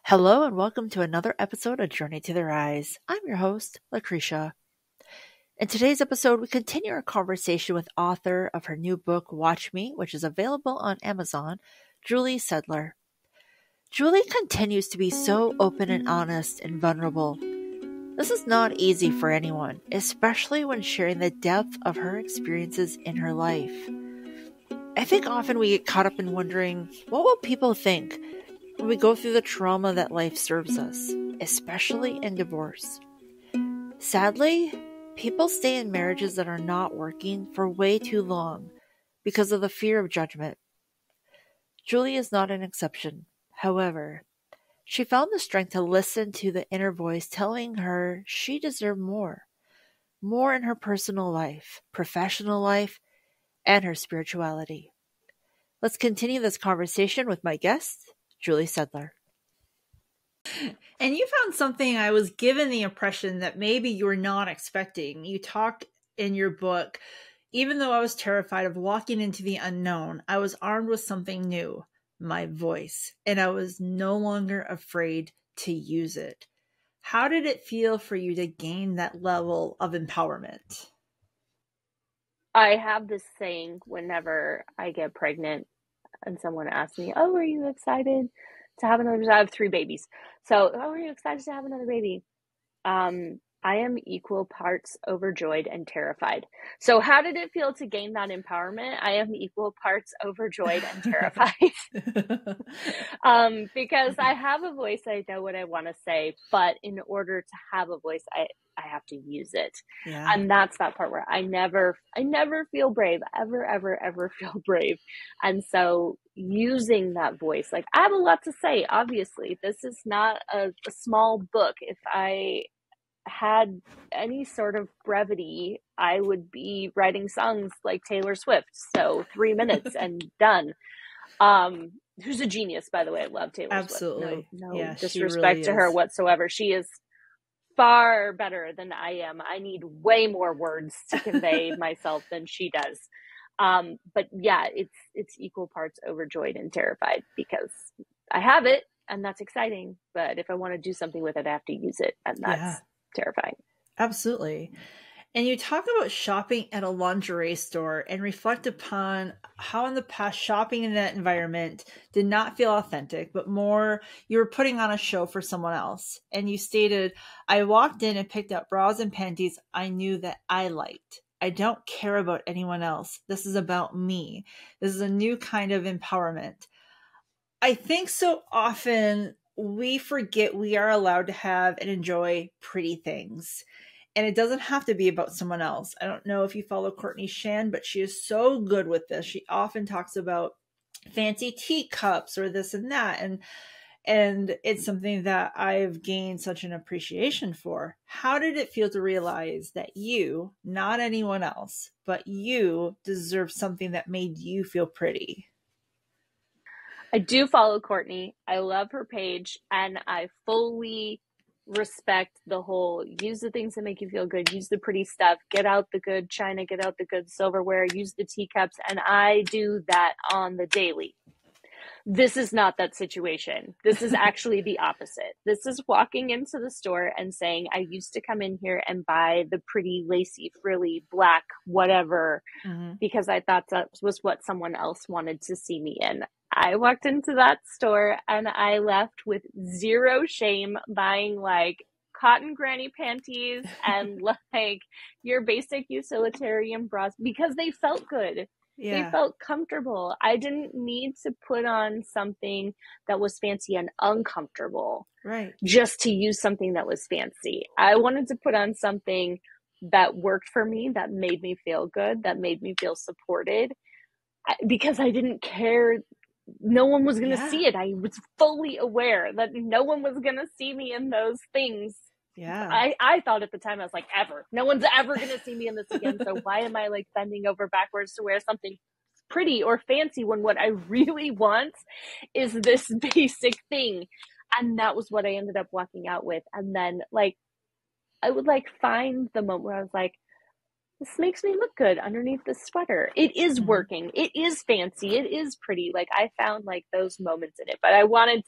Hello and welcome to another episode of Journey to the Rise. I'm your host, Lucretia. In today's episode, we continue our conversation with author of her new book, Watch Me, which is available on Amazon, Julie Sedler. Julie continues to be so open and honest and vulnerable. This is not easy for anyone, especially when sharing the depth of her experiences in her life. I think often we get caught up in wondering, what will people think when we go through the trauma that life serves us, especially in divorce? Sadly, people stay in marriages that are not working for way too long because of the fear of judgment. Julie is not an exception. However, she found the strength to listen to the inner voice telling her she deserved more in her personal life, professional life, and her spirituality. Let's continue this conversation with my guest, Julie Sedler. And you found something I was given the impression that maybe you were not expecting. You talk in your book, even though I was terrified of walking into the unknown, I was armed with something new, my voice, and I was no longer afraid to use it. How did it feel for you to gain that level of empowerment? I have this saying whenever I get pregnant and someone asks me, "Oh, are you excited to have another?" I have 3 babies. So, "Oh, are you excited to have another baby?" I am equal parts overjoyed and terrified. So how did it feel to gain that empowerment? I am equal parts overjoyed and terrified. Because I have a voice, I know what I want to say, but in order to have a voice, I have to use it. Yeah. And that's that part where I never feel brave, ever feel brave. And so using that voice, like I have a lot to say, obviously. This is not a small book. If I had any sort of brevity, I would be writing songs like Taylor Swift. So 3 minutes and done. Who's a genius, by the way. I love Taylor Absolutely. Swift. No Yeah, disrespect really to her is. whatsoever. She is far better than I am. I need way more words to convey myself than she does. But yeah, it's equal parts overjoyed and terrified because I have it and that's exciting. But if I want to do something with it, I have to use it. And that's terrifying. Absolutely. And you talk about shopping at a lingerie store and reflect upon how in the past shopping in that environment did not feel authentic, but more you were putting on a show for someone else. And you stated, "I walked in and picked up bras and panties I knew that I liked. I don't care about anyone else. This is about me." This is a new kind of empowerment. I think so often we forget we are allowed to have and enjoy pretty things. And it doesn't have to be about someone else. I don't know if you follow Courtney Shan, but she is so good with this. She often talks about fancy teacups or this and that. And it's something that I've gained such an appreciation for. How did it feel to realize that you, not anyone else, but you deserve something that made you feel pretty? I do follow Courtney. I love her page and I fully respect the whole use the things that make you feel good, use the pretty stuff, get out the good china, get out the good silverware, use the teacups. And I do that on the daily. This is not that situation. This is actually the opposite. This is walking into the store and saying, I used to come in here and buy the pretty lacy, frilly, black, whatever, because I thought that was what someone else wanted to see me in. I walked into that store and I left with zero shame buying like cotton granny panties and like your basic utilitarian bras because they felt good. Yeah. They felt comfortable. I didn't need to put on something that was fancy and uncomfortable, right? Just to use something that was fancy. I wanted to put on something that worked for me, that made me feel good, that made me feel supported, because I didn't care. No one was going to see it. I was fully aware that no one was going to see me in those things. Yeah. I thought at the time, I was like, ever. No one's ever going to see me in this again. So why am I like bending over backwards to wear something pretty or fancy when what I really want is this basic thing? And that was what I ended up walking out with. And then like, I would like find the moment where I was like, this makes me look good underneath the sweater. It is working. It is fancy. It is pretty. Like, I found like those moments in it, but I wanted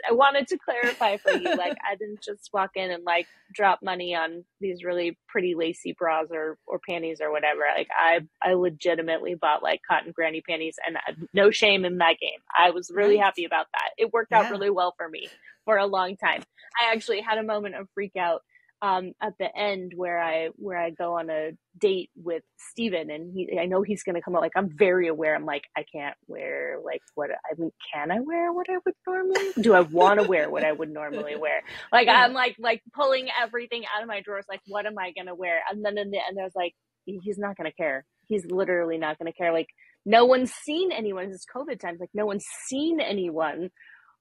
to clarify for you. Like, I didn't just walk in and like drop money on these really pretty lacy bras or panties or whatever. Like, I legitimately bought like cotton granny panties, and no shame in that game. I was really happy about that. It worked out really well for me for a long time. I actually had a moment of freak out at the end where I go on a date with Steven, and I know he's going to come out. Like, I'm very aware. I'm like, I can't wear like what I mean. Can I wear what I would normally? Do I want to wear what I would normally wear? Like, I'm like pulling everything out of my drawers. Like, what am I going to wear? And then in the end, I was like, he's not going to care. He's literally not going to care. Like, no one's seen anyone. This is COVID times. Like, no one's seen anyone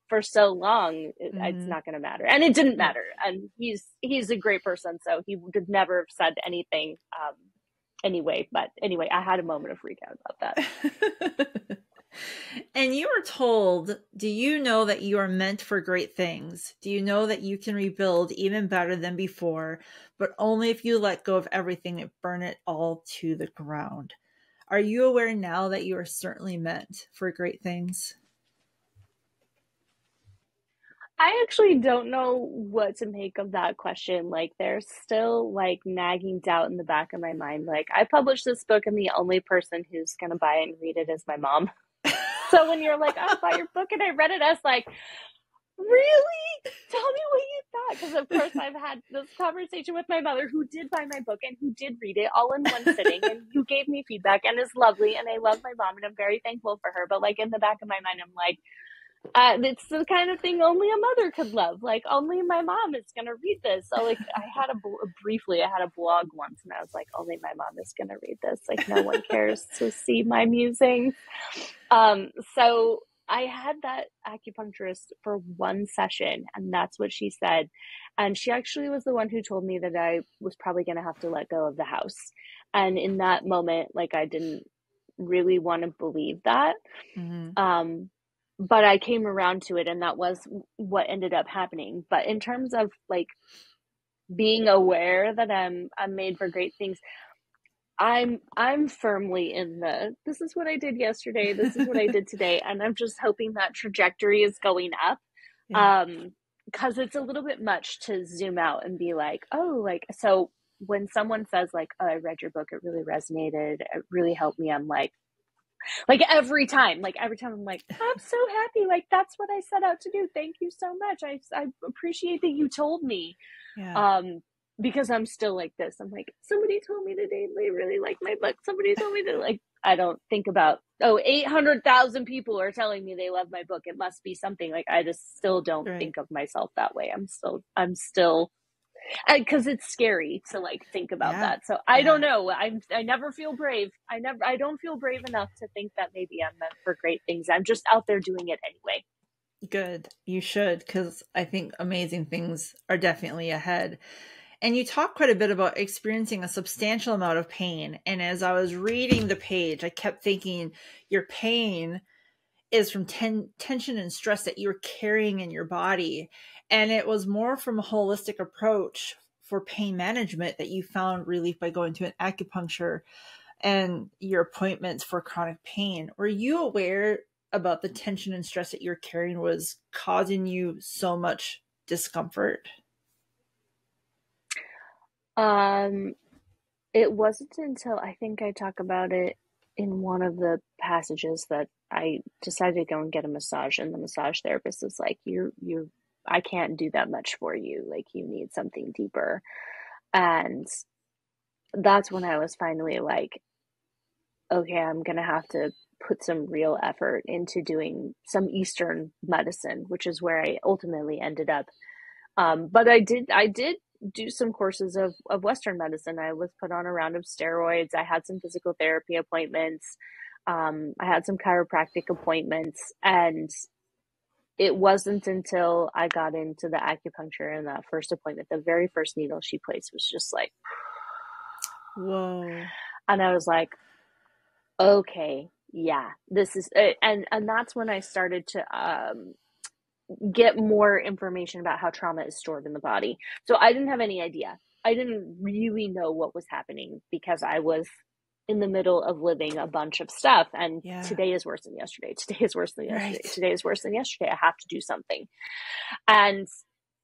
for so long. It's not going to matter, and it didn't matter. And he's a great person, so he would never have said anything anyway. But anyway, I had a moment of freak out about that. And you were told, do you know that you are meant for great things? Do you know that you can rebuild even better than before, but only if you let go of everything and burn it all to the ground? Are you aware now that you are certainly meant for great things? I actually don't know what to make of that question. Like, there's still like nagging doubt in the back of my mind. Like, I published this book, and the only person who's going to buy it and read it is my mom. So when you're like, I bought your book and I read it, I was like, really? Tell me what you thought. Because of course I've had this conversation with my mother, who did buy my book and who did read it all in one sitting, and who gave me feedback and is lovely, and I love my mom and I'm very thankful for her. But like, in the back of my mind, I'm like, it's the kind of thing only a mother could love. Like, only my mom is going to read this. So like, I had a blog once, and I was like, only my mom is going to read this. Like, no one cares to see my musings. So I had that acupuncturist for one session, and that's what she said. And she actually was the one who told me that I was probably going to have to let go of the house. And in that moment, like, I didn't really want to believe that. But I came around to it, and that was what ended up happening. But in terms of like being aware that I'm made for great things, I'm firmly in this is what I did yesterday, this is what I did today, and I'm just hoping that trajectory is going up. Because it's a little bit much to zoom out and be like, oh, like, so when someone says like, oh, I read your book, it really resonated, it really helped me, I'm like every time I'm like, I'm so happy. Like, that's what I set out to do. Thank you so much. I appreciate that you told me. Because I'm still like this. I'm like, somebody told me today they really like my book. Somebody told me to like, I don't think about, 800,000 people are telling me they love my book. It must be something. Like, I just still don't think of myself that way. I'm still because it's scary to like think about that. So I don't know. I never feel brave. I don't feel brave enough to think that maybe I'm meant for great things. I'm just out there doing it anyway. Good. You should, because I think amazing things are definitely ahead. And you talk quite a bit about experiencing a substantial amount of pain. And as I was reading the page, I kept thinking your pain is from tension and stress that you're carrying in your body. And it was more from a holistic approach for pain management that you found relief by going to an acupuncture and your appointments for chronic pain. Were you aware about the tension and stress that you're carrying was causing you so much discomfort? It wasn't until I think I talk about it in one of the passages that I decided to go and get a massage, and the massage therapist is like, I can't do that much for you. Like, you need something deeper. And that's when I was finally like, okay, I'm going to have to put some real effort into doing some Eastern medicine, which is where I ultimately ended up. But I did do some courses of Western medicine. I was put on a round of steroids. I had some physical therapy appointments. I had some chiropractic appointments, and it wasn't until I got into the acupuncture and that first appointment, the very first needle she placed was just like, whoa. And I was like, okay, yeah, this is it. And that's when I started to get more information about how trauma is stored in the body. So I didn't have any idea. I didn't really know what was happening because I was in the middle of living a bunch of stuff. And Yeah. today is worse than yesterday. Today is worse than yesterday. Right. Today is worse than yesterday. I have to do something. And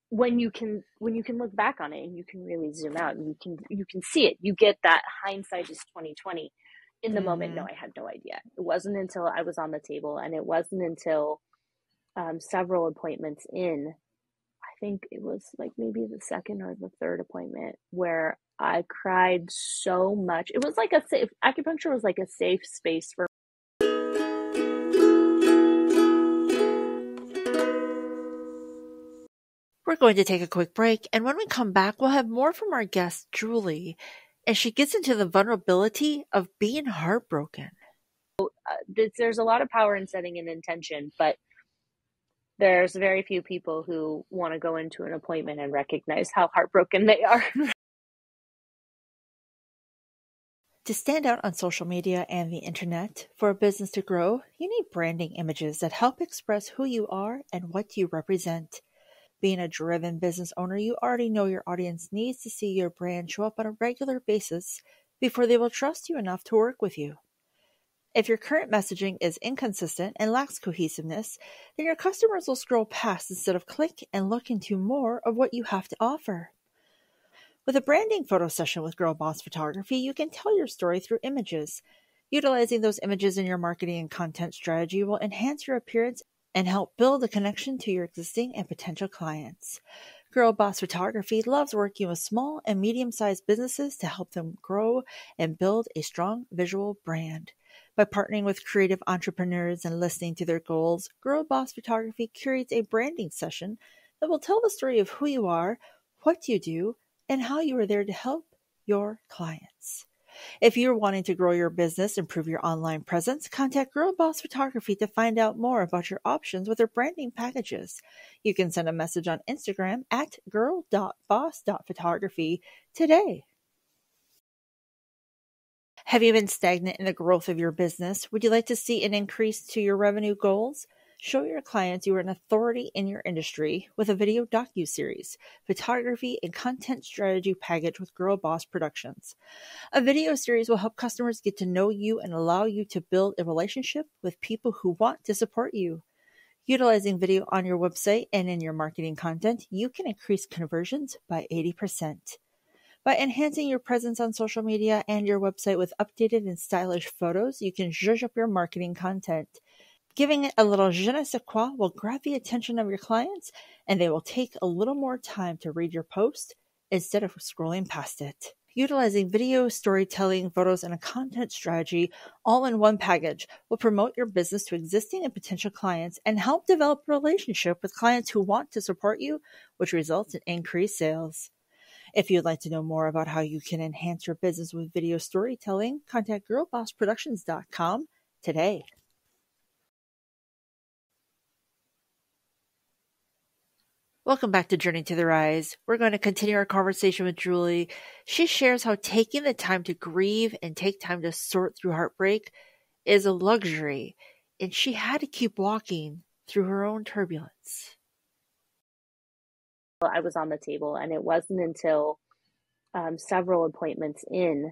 when you can look back on it and you can really zoom out and you can see it, you get that hindsight is 2020. In the moment, no, I had no idea. It wasn't until I was on the table, and it wasn't until several appointments in, I think it was like maybe the second or the third appointment, where I cried so much. It was like acupuncture was like a safe space for. We're going to take a quick break, and when we come back, we'll have more from our guest, Julie, and she gets into the vulnerability of being heartbroken. There's a lot of power in setting an intention, but there's very few people who want to go into an appointment and recognize how heartbroken they are. To stand out on social media and the internet, for a business to grow, you need branding images that help express who you are and what you represent. Being a driven business owner, you already know your audience needs to see your brand show up on a regular basis before they will trust you enough to work with you. If your current messaging is inconsistent and lacks cohesiveness, then your customers will scroll past instead of click and look into more of what you have to offer. With a branding photo session with Girl Boss Photography, you can tell your story through images. Utilizing those images in your marketing and content strategy will enhance your appearance and help build a connection to your existing and potential clients. Girl Boss Photography loves working with small and medium-sized businesses to help them grow and build a strong visual brand. By partnering with creative entrepreneurs and listening to their goals, Girl Boss Photography curates a branding session that will tell the story of who you are, what you do, and how you are there to help your clients. If you're wanting to grow your business, improve your online presence, contact Girl Boss Photography to find out more about your options with their branding packages. You can send a message on Instagram at girl.boss.photography today. Have you been stagnant in the growth of your business? Would you like to see an increase to your revenue goals? Show your clients you are an authority in your industry with a video docuseries, photography, and content strategy package with Girl Boss Productions. A video series will help customers get to know you and allow you to build a relationship with people who want to support you. Utilizing video on your website and in your marketing content, you can increase conversions by 80%. By enhancing your presence on social media and your website with updated and stylish photos, you can zhuzh up your marketing content. Giving it a little je ne sais quoi will grab the attention of your clients, and they will take a little more time to read your post instead of scrolling past it. Utilizing video, storytelling, photos, and a content strategy all in one package will promote your business to existing and potential clients and help develop a relationship with clients who want to support you, which results in increased sales. If you'd like to know more about how you can enhance your business with video storytelling, contact girlbossproductions.com today. Welcome back to Journey to the Rise. We're going to continue our conversation with Julie. She shares how taking the time to grieve and take time to sort through heartbreak is a luxury, and she had to keep walking through her own turbulence. I was on the table, and it wasn't until several appointments in,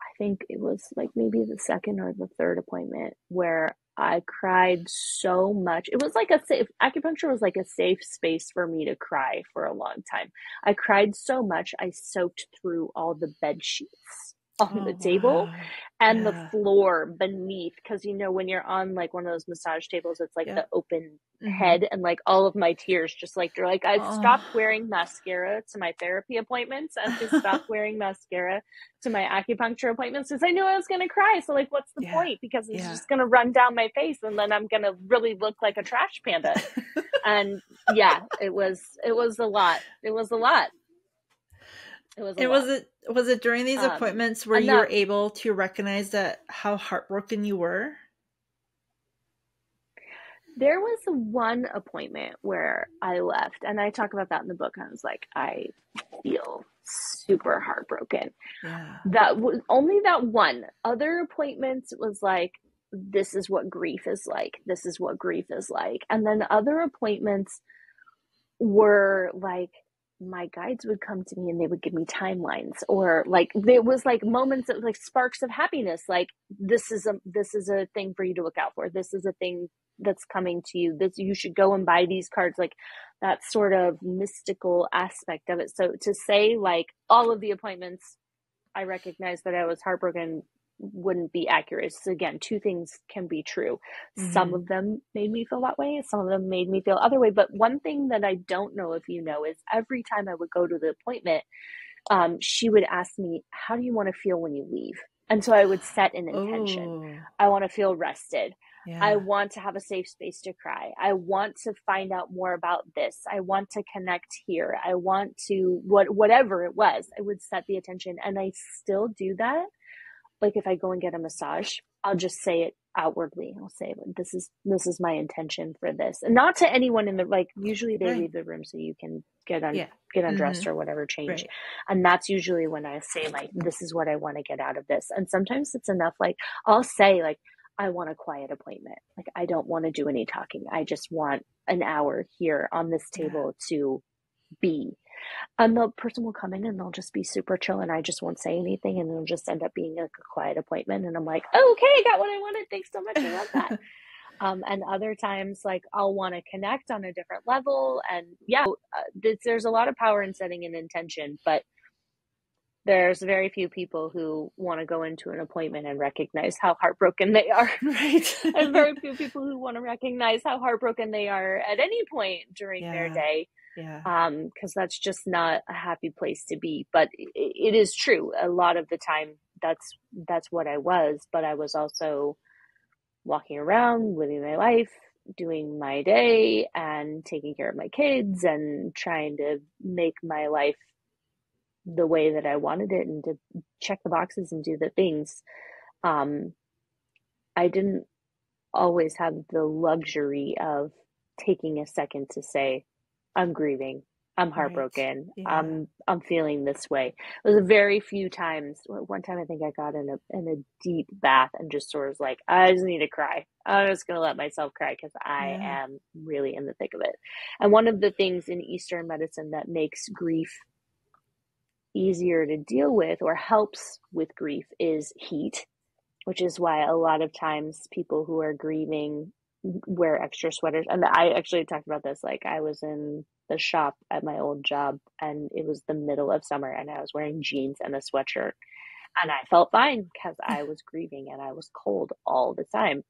I think it was like maybe the second or the third appointment, where I cried so much. It was like acupuncture was like a safe space for me to cry for a long time. I cried so much, I soaked through all the bed sheets on the table and the floor beneath, because when you're on like one of those massage tables, it's like the open head, and like all of my tears just like they're like, I stopped wearing mascara to my therapy appointments, and I stopped wearing mascara to my acupuncture appointments because I knew I was going to cry. So like, what's the point? Because it's just going to run down my face, and then I'm going to really look like a trash panda. And it was a lot. It was a lot. Was it during these appointments where you were able to recognize that how heartbroken you were? There was one appointment where I left, and I talk about that in the book. I was like, I feel super heartbroken. Yeah. That was only that one. Other appointments was like, this is what grief is like. This is what grief is like. And then other appointments were like my guides would come to me and they would give me timelines, or like there was like moments of like sparks of happiness, like this is a thing for you to look out for, this is a thing that's coming to you, this you should go and buy these cards, like that sort of mystical aspect of it. So to say like all of the appointments I recognized that I was heartbroken wouldn't be accurate. So again, two things can be true. Some of them made me feel that way, some of them made me feel other way. But one thing that I don't know if you know is every time I would go to the appointment, she would ask me, how do you want to feel when you leave? And so I would set an intention. Oh, I want to feel rested. yeah. I want to have a safe space to cry. I want to find out more about this. I want to connect here. I want to whatever it was, I would set the intention. And I still do that. Like if I go and get a massage, I'll just say it outwardly. I'll say, this is my intention for this. And not to anyone in the, like, usually they leave the room so you can get undressed or whatever, change. Right. And that's usually when I say like, this is what I want to get out of this. And sometimes it's enough. Like I'll say like, I want a quiet appointment. Like I don't want to do any talking. I just want an hour here on this table to be. And the person will come in and they'll just be super chill and I just won't say anything, and it'll just end up being a quiet appointment. And I'm like, oh, okay, I got what I wanted. Thanks so much. I love that. And other times, like I'll want to connect on a different level. And there's a lot of power in setting an intention, but there's very few people who want to go into an appointment and recognize how heartbroken they are. Right. And very few people who want to recognize how heartbroken they are at any point during their day. Yeah. Because that's just not a happy place to be. But it is true. A lot of the time, that's what I was. But I was also walking around, living my life, doing my day, and taking care of my kids, and trying to make my life the way that I wanted it, and to check the boxes and do the things. I didn't always have the luxury of taking a second to say, I'm grieving, I'm heartbroken, I'm feeling this way. It was very few times. One time I think I got in a deep bath and just sort of like, I just need to cry. I'm just going to let myself cry because I am really in the thick of it. And one of the things in Eastern medicine that makes grief easier to deal with, or helps with grief, is heat, which is why a lot of times people who are grieving wear extra sweaters. And I actually talked about this. Like I was in the shop at my old job and it was the middle of summer and I was wearing jeans and a sweatshirt and I felt fine because I was grieving and I was cold all the time.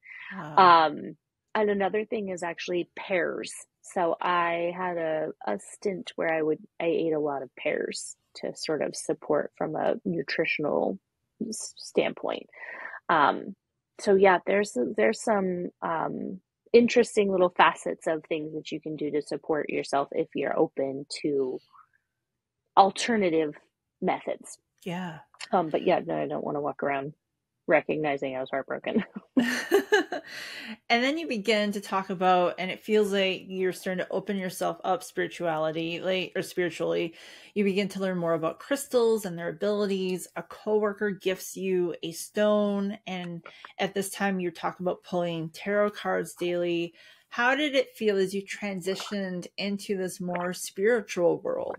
And another thing is actually pears. So I had a stint where I ate a lot of pears to sort of support from a nutritional standpoint. So yeah, there's some interesting little facets of things that you can do to support yourself if you're open to alternative methods. Yeah. But yeah, no, I don't want to walk around recognizing I was heartbroken. And then you begin to talk about, and it feels like you're starting to open yourself up spiritually. You begin to learn more about crystals and their abilities. A coworker gifts you a stone, and at this time you talk about pulling tarot cards daily. How did it feel as you transitioned into this more spiritual world?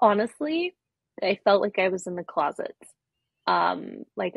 Honestly, I felt like I was in the closet. Like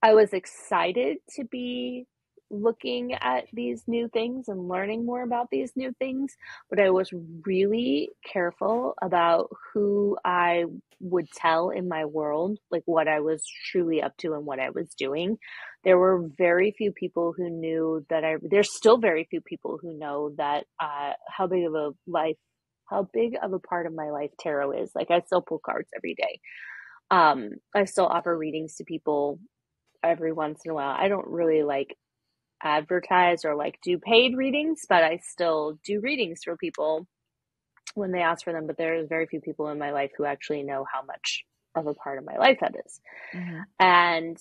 I was excited to be looking at these new things and learning more about these new things, but I was really careful about who I would tell in my world, like what I was truly up to and what I was doing. There were very few people who knew that there's still very few people who know that how big of a part of my life tarot is. Like I still pull cards every day. I still offer readings to people every once in a while. I don't really like advertise or like do paid readings, but I still do readings for people when they ask for them. But there's very few people in my life who actually know how much of a part of my life that is. Mm-hmm. And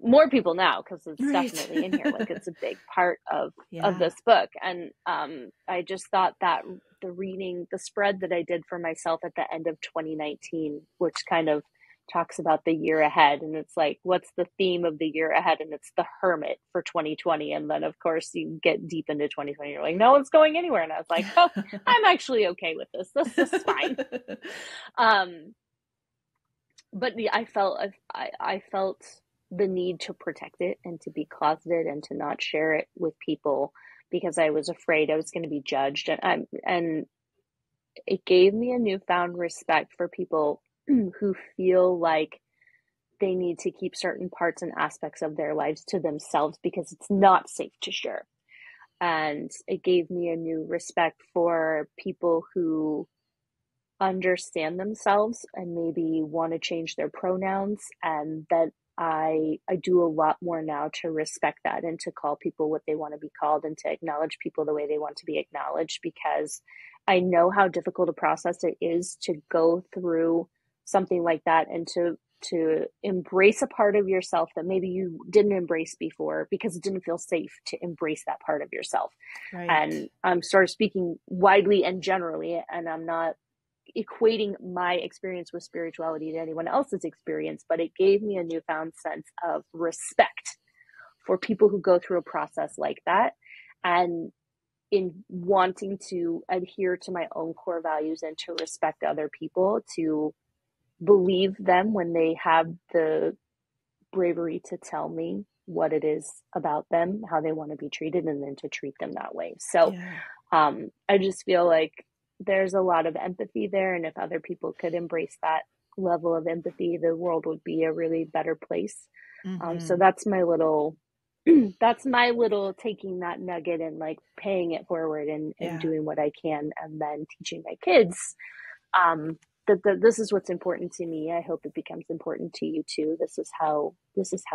more people now, because it's definitely in here. Like it's a big part of this book. And I just thought that the spread that I did for myself at the end of 2019, which kind of talks about the year ahead, and it's like, what's the theme of the year ahead? And it's the Hermit for 2020. And then of course you get deep into 2020, you're like, no one's going anywhere. And I was like, oh, I'm actually okay with this. This is fine. But I felt the need to protect it and to be closeted and to not share it with people because I was afraid I was going to be judged. And it gave me a newfound respect for people who feel like they need to keep certain parts and aspects of their lives to themselves because it's not safe to share. And it gave me a new respect for people who understand themselves and maybe want to change their pronouns, and that I do a lot more now to respect that and to call people what they want to be called and to acknowledge people the way they want to be acknowledged, because I know how difficult a process it is to go through something like that and to embrace a part of yourself that maybe you didn't embrace before because it didn't feel safe to embrace that part of yourself. Right. And I'm sort of speaking widely and generally, and I'm not equating my experience with spirituality to anyone else's experience, but it gave me a newfound sense of respect for people who go through a process like that, and in wanting to adhere to my own core values and to respect other people, to believe them when they have the bravery to tell me what it is about them, how they want to be treated, and then to treat them that way. So I just feel like there's a lot of empathy there, and if other people could embrace that level of empathy, the world would be a really better place. So that's my little taking that nugget and like paying it forward and doing what I can, and then teaching my kids that this is what's important to me. I hope it becomes important to you too. This is how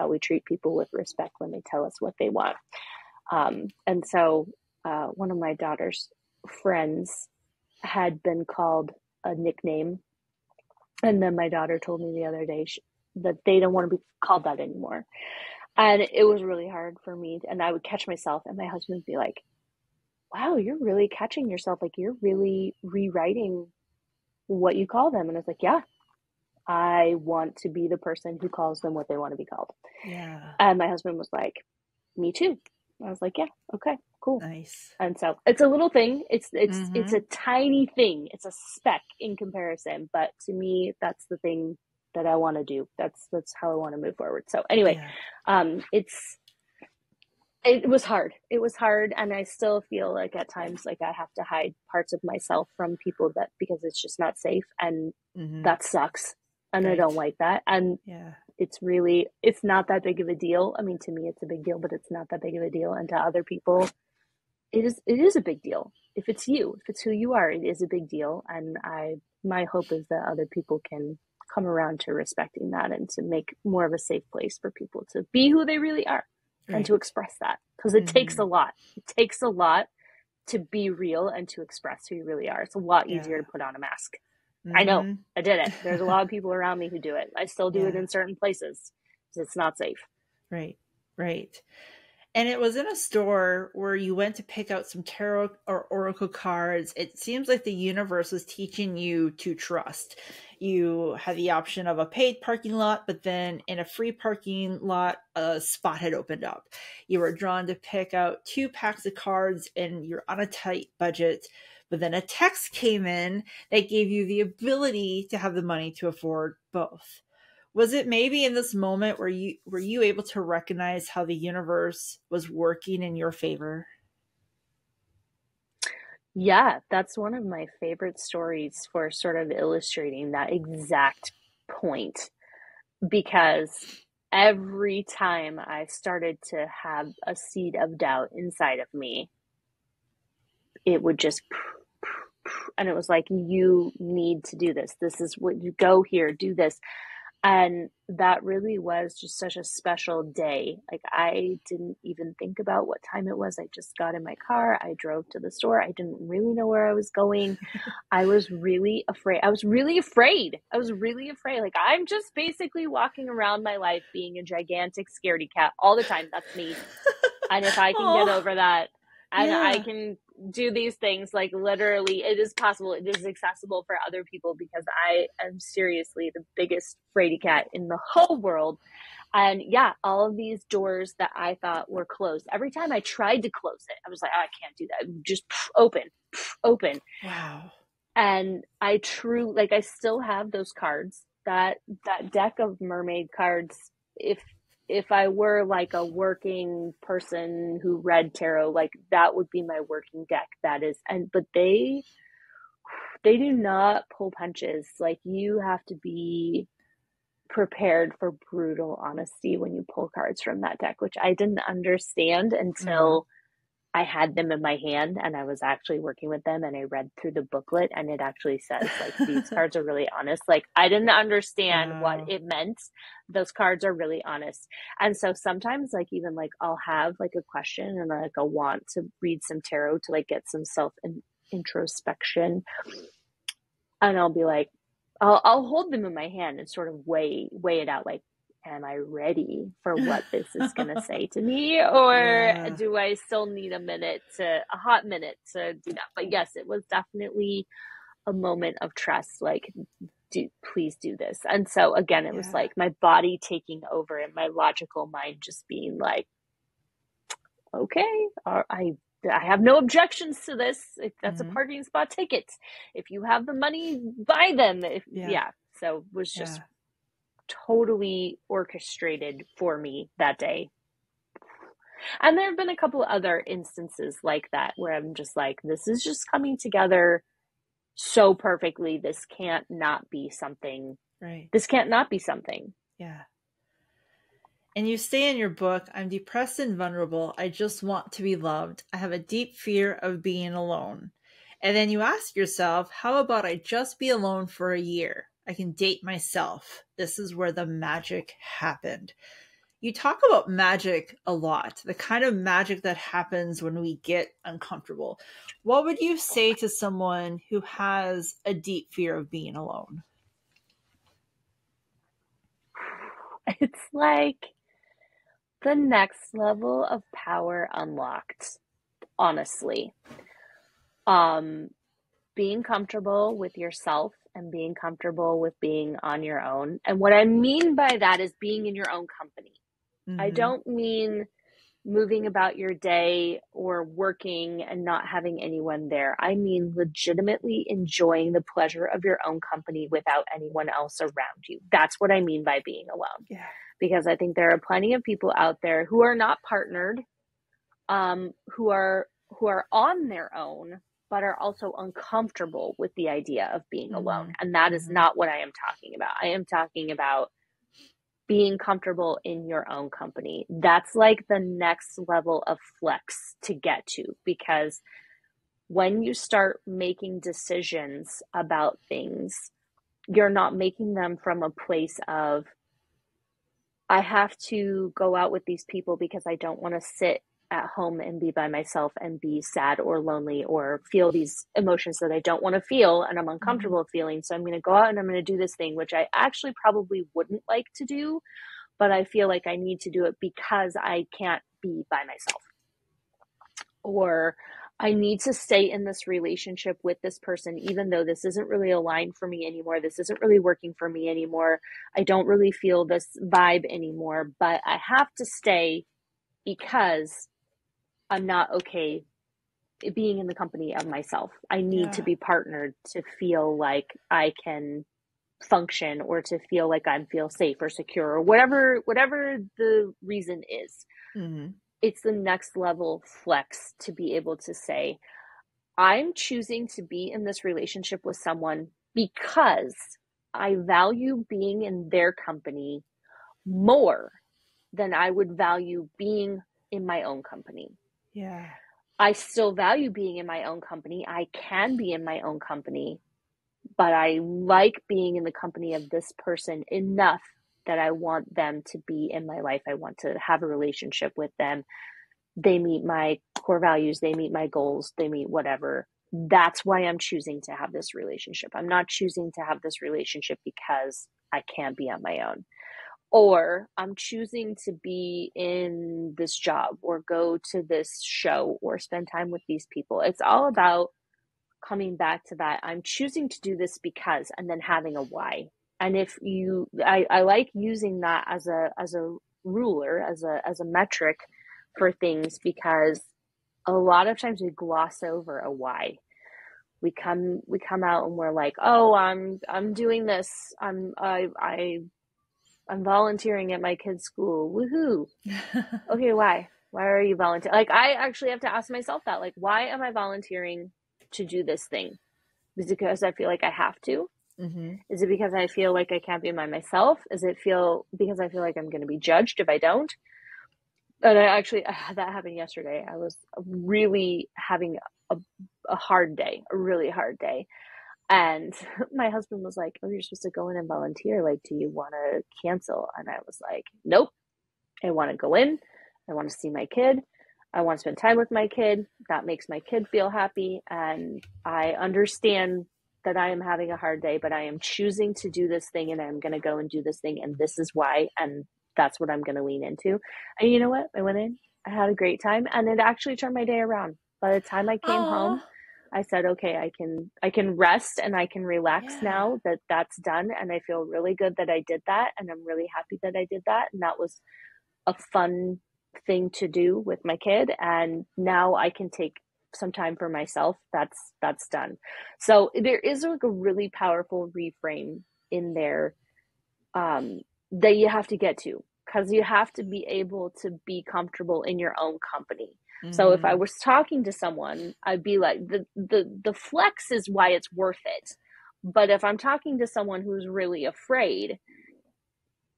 we treat people with respect when they tell us what they want. And so one of my daughter's friends had been called a nickname, and then my daughter told me the other day that they don't want to be called that anymore. And it was really hard for me, and I would catch myself, and my husband would be like, wow, you're really catching yourself, like you're really rewriting what you call them. And I was like, yeah, I want to be the person who calls them what they want to be called. Yeah. And my husband was like, me too. I was like, yeah, okay, cool. Nice. And so it's a little thing. It's a tiny thing. It's a speck in comparison, but to me, that's the thing that I want to do. That's how I want to move forward. So anyway, it was hard. It was hard. And I still feel like at times, like I have to hide parts of myself from people because it's just not safe. And that sucks. And I don't like that. And it's not that big of a deal. I mean, to me, it's a big deal, but it's not that big of a deal. And to other people, it is a big deal. If it's you, if it's who you are, it is a big deal. And my hope is that other people can come around to respecting that and to make more of a safe place for people to be who they really are. And to express that, because it takes a lot. It takes a lot to be real and to express who you really are. It's a lot easier to put on a mask. I know, I did it. There's a lot of people around me who do it. I still do it in certain places. It's not safe. Right. And it was in a store where you went to pick out some tarot or oracle cards. It seems like the universe was teaching you to trust. You had the option of a paid parking lot, but then in a free parking lot, a spot had opened up. You were drawn to pick out 2 packs of cards, and you're on a tight budget. But then a text came in that gave you the ability to have the money to afford both. Was it maybe in this moment were you able to recognize how the universe was working in your favor? Yeah, that's one of my favorite stories for sort of illustrating that exact point, because every time I started to have a seed of doubt inside of me, it would just, and it was like, you need to do this. This is what you go here, do this. And that really was just such a special day. Like, I didn't even think about what time it was. I just got in my car. I drove to the store. I didn't really know where I was going. I was really afraid. Like, I'm just basically walking around my life being a gigantic scaredy cat all the time. That's me. And if I can get over that, And I Yeah. can do these things like literally it is possible. It is accessible for other people because I am seriously the biggest fraidy cat in the whole world. And yeah, all of these doors that I thought were closed, every time I tried to close it, I was like, oh, I can't do that. Just open, open. Wow. And I like, I still have those cards, that deck of mermaid cards. If I were like a working person who read tarot, like that would be my working deck. That is, but they do not pull punches. Like you have to be prepared for brutal honesty when you pull cards from that deck, which I didn't understand until I had them in my hand and I was actually working with them and I read through the booklet and it actually says like these cards are really honest. Like I didn't understand what it meant. Those cards are really honest. And so sometimes like even like I'll have like a question and like I'll want to read some tarot to like get some self introspection. And I'll be like, I'll hold them in my hand and sort of weigh it out. Like, am I ready for what this is going to say to me? Or do I still need a hot minute to do that? But yes, it was definitely a moment of trust. Like, please do this. And so again, it was like my body taking over and my logical mind just being like, okay, I have no objections to this. If that's a parking spot, ticket. If you have the money, buy them. So it was just totally orchestrated for me that day. And there have been a couple other instances like that where I'm just like, this is just coming together so perfectly. This can't not be something. Right. This can't not be something. Yeah. And you say in your book, I'm depressed and vulnerable. I just want to be loved. I have a deep fear of being alone. And then you ask yourself, how about I just be alone for a year? I can date myself. This is where the magic happened. You talk about magic a lot, the kind of magic that happens when we get uncomfortable. What would you say to someone who has a deep fear of being alone? It's like the next level of power unlocked, honestly. Being comfortable with yourself and being comfortable with being on your own. And what I mean by that is being in your own company. I don't mean moving about your day or working and not having anyone there. I mean legitimately enjoying the pleasure of your own company without anyone else around you. That's what I mean by being alone. Yeah. Because I think there are plenty of people out there who are not partnered, who are on their own, but are also uncomfortable with the idea of being alone. And that is not what I am talking about. I am talking about being comfortable in your own company. That's like the next level of flex to get to, because when you start making decisions about things, you're not making them from a place of, I have to go out with these people because I don't want to sit at home and be by myself and be sad or lonely or feel these emotions that I don't want to feel and I'm uncomfortable feeling. So I'm going to go out and I'm going to do this thing, which I actually probably wouldn't like to do, but I feel like I need to do it because I can't be by myself. Or I need to stay in this relationship with this person, even though this isn't really aligned for me anymore. This isn't really working for me anymore. I don't really feel this vibe anymore, but I have to stay because I'm not okay being in the company of myself. I need to be partnered to feel like I can function or to feel like I feel safe or secure or whatever the reason is. It's the next level flex to be able to say, I'm choosing to be in this relationship with someone because I value being in their company more than I would value being in my own company. Yeah. I still value being in my own company. I can be in my own company, but I like being in the company of this person enough that I want them to be in my life. I want to have a relationship with them. They meet my core values. They meet my goals. They meet whatever. That's why I'm choosing to have this relationship. I'm not choosing to have this relationship because I can't be on my own. or I'm choosing to be in this job or go to this show or spend time with these people. It's all about coming back to that. I'm choosing to do this because, and then having a why. And if you, I like using that as a ruler, as a metric for things, because a lot of times we gloss over a why. We come out and we're like, oh, I'm doing this. I'm volunteering at my kid's school. Woohoo. Okay, why? Why are you volunteering? Like, I actually have to ask myself that. Like, why am I volunteering to do this thing? Is it because I feel like I have to? Mm-hmm. Is it because I feel like I can't be by myself? Is it because I feel like I'm going to be judged if I don't? And I actually, that happened yesterday. I was really having a hard day, a really hard day. And my husband was like, oh, you're supposed to go in and volunteer. Like, do you want to cancel? And I was like, nope. I want to go in. I want to see my kid. I want to spend time with my kid. That makes my kid feel happy. And I understand that I am having a hard day, but I am choosing to do this thing, and I'm going to go and do this thing. And this is why. And that's what I'm going to lean into. And you know what? I went in, I had a great time, and it actually turned my day around. By the time I came home, I said, okay, I can rest and I can relax now that that's done. And I feel really good that I did that. And I'm really happy that I did that. And that was a fun thing to do with my kid. And now I can take some time for myself. That's done. So there is like a really powerful reframe in there that you have to get to, because you have to be able to be comfortable in your own company. Mm-hmm. So if I was talking to someone, I'd be like, the flex is why it's worth it. But if I'm talking to someone who's really afraid,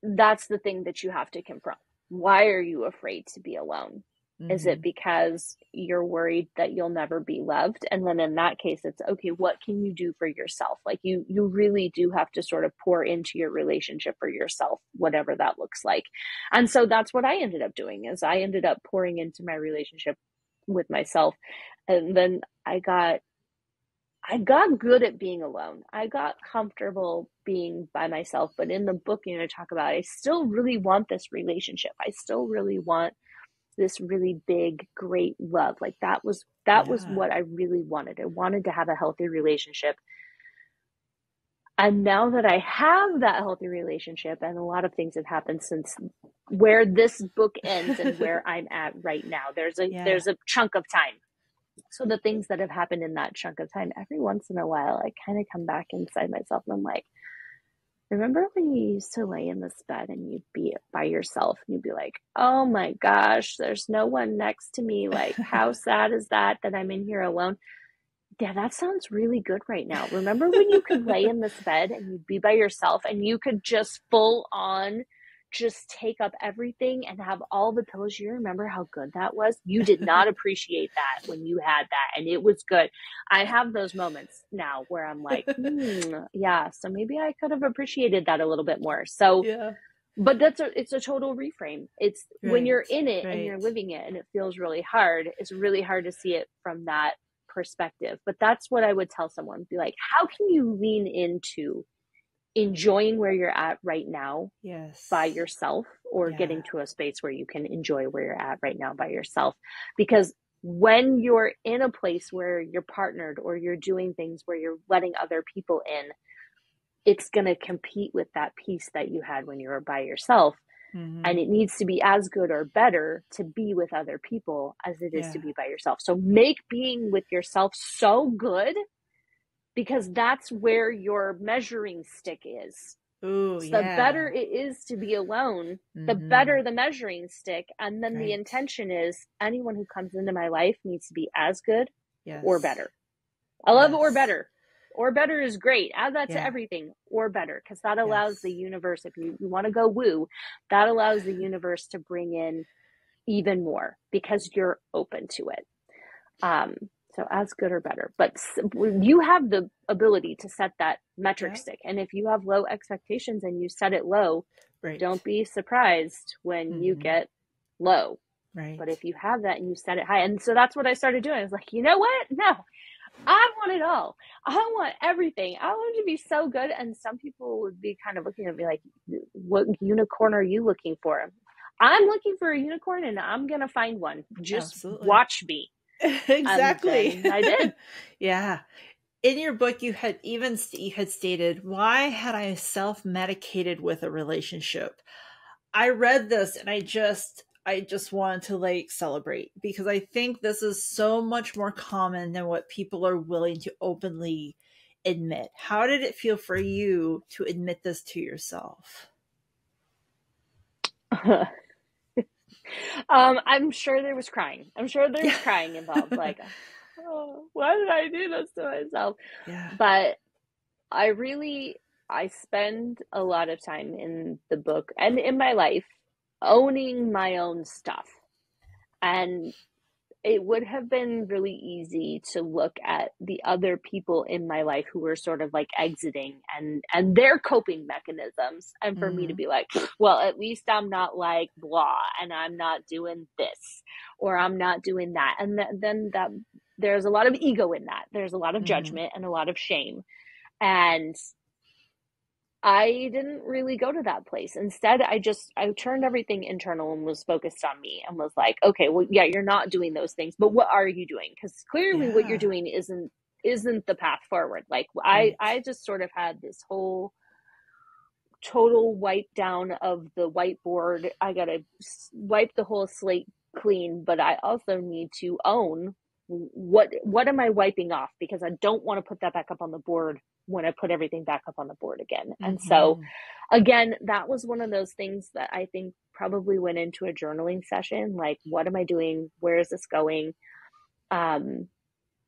that's the thing that you have to confront. Why are you afraid to be alone? Mm-hmm. Is it because you're worried that you'll never be loved? And then in that case, it's okay, what can you do for yourself? Like you really do have to sort of pour into your relationship for yourself, whatever that looks like. And so that's what I ended up doing, is I ended up pouring into my relationship with myself. And then I got good at being alone. I got comfortable being by myself. But in the book, I talk about, I still really want this relationship. I still really want this really big, great love. Like that was what I really wanted. I wanted to have a healthy relationship. And now that I have that healthy relationship, and a lot of things have happened since where this book ends and where I'm at right now, there's a chunk of time. So the things that have happened in that chunk of time, every once in a while, I kind of come back inside myself and I'm like, remember when you used to lay in this bed and you'd be by yourself and you'd be like, oh my gosh, there's no one next to me. Like, how sad is that I'm in here alone? Yeah, that sounds really good right now. Remember when you could lay in this bed and you'd be by yourself and you could just full on just take up everything and have all the pillows? You remember how good that was? You did not appreciate that when you had that, and it was good. I have those moments now where I'm like, yeah, so maybe I could have appreciated that a little bit more. So, but it's a total reframe. It's when you're in it and you're living it and it feels really hard, it's really hard to see it from that perspective. But that's what I would tell someone, be like, how can you lean into enjoying where you're at right now by yourself, or getting to a space where you can enjoy where you're at right now by yourself? Because when you're in a place where you're partnered or you're doing things where you're letting other people in, it's going to compete with that peace that you had when you were by yourself. Mm-hmm. And it needs to be as good or better to be with other people as it is to be by yourself. So make being with yourself so good, because that's where your measuring stick is. Ooh, so the better it is to be alone, the better the measuring stick. And then the intention is anyone who comes into my life needs to be as good or better. I love or better. Or better is great. Add that to everything. Or better, because that allows the universe, if you want to go woo, that allows the universe to bring in even more because you're open to it. So as good or better, but you have the ability to set that metric stick. And if you have low expectations and you set it low, don't be surprised when you get low. Right. But if you have that and you set it high, and so that's what I started doing. I was like, you know what? No, I want it all. I want everything. I want it to be so good. And some people would be kind of looking at me like, what unicorn are you looking for? I'm looking for a unicorn and I'm going to find one. Just Absolutely. watch me. Exactly. And then I did. Yeah. In your book, you had stated, why had I self-medicated with a relationship? I read this and I just wanted to like celebrate, because I think this is so much more common than what people are willing to openly admit. How did it feel for you to admit this to yourself? I'm sure there was crying. I'm sure there was crying involved. Like, oh, why did I do this to myself? Yeah. But I spend a lot of time in the book and in my life owning my own stuff. And it would have been really easy to look at the other people in my life who were sort of like exiting and their coping mechanisms, and for me to be like, well, at least I'm not like blah, and I'm not doing this, or I'm not doing that. And then that there's a lot of ego in that. There's a lot of judgment and a lot of shame. And I didn't really go to that place. Instead, I turned everything internal and was focused on me and was like, okay, well, yeah, you're not doing those things, but what are you doing? Because clearly what you're doing isn't the path forward. Like I just sort of had this whole total wipe down of the whiteboard. I got to wipe the whole slate clean, but I also need to own what am I wiping off, because I don't want to put that back up on the board when I put everything back up on the board again. And so again, that was one of those things that I think probably went into a journaling session. Like, what am I doing? Where is this going? And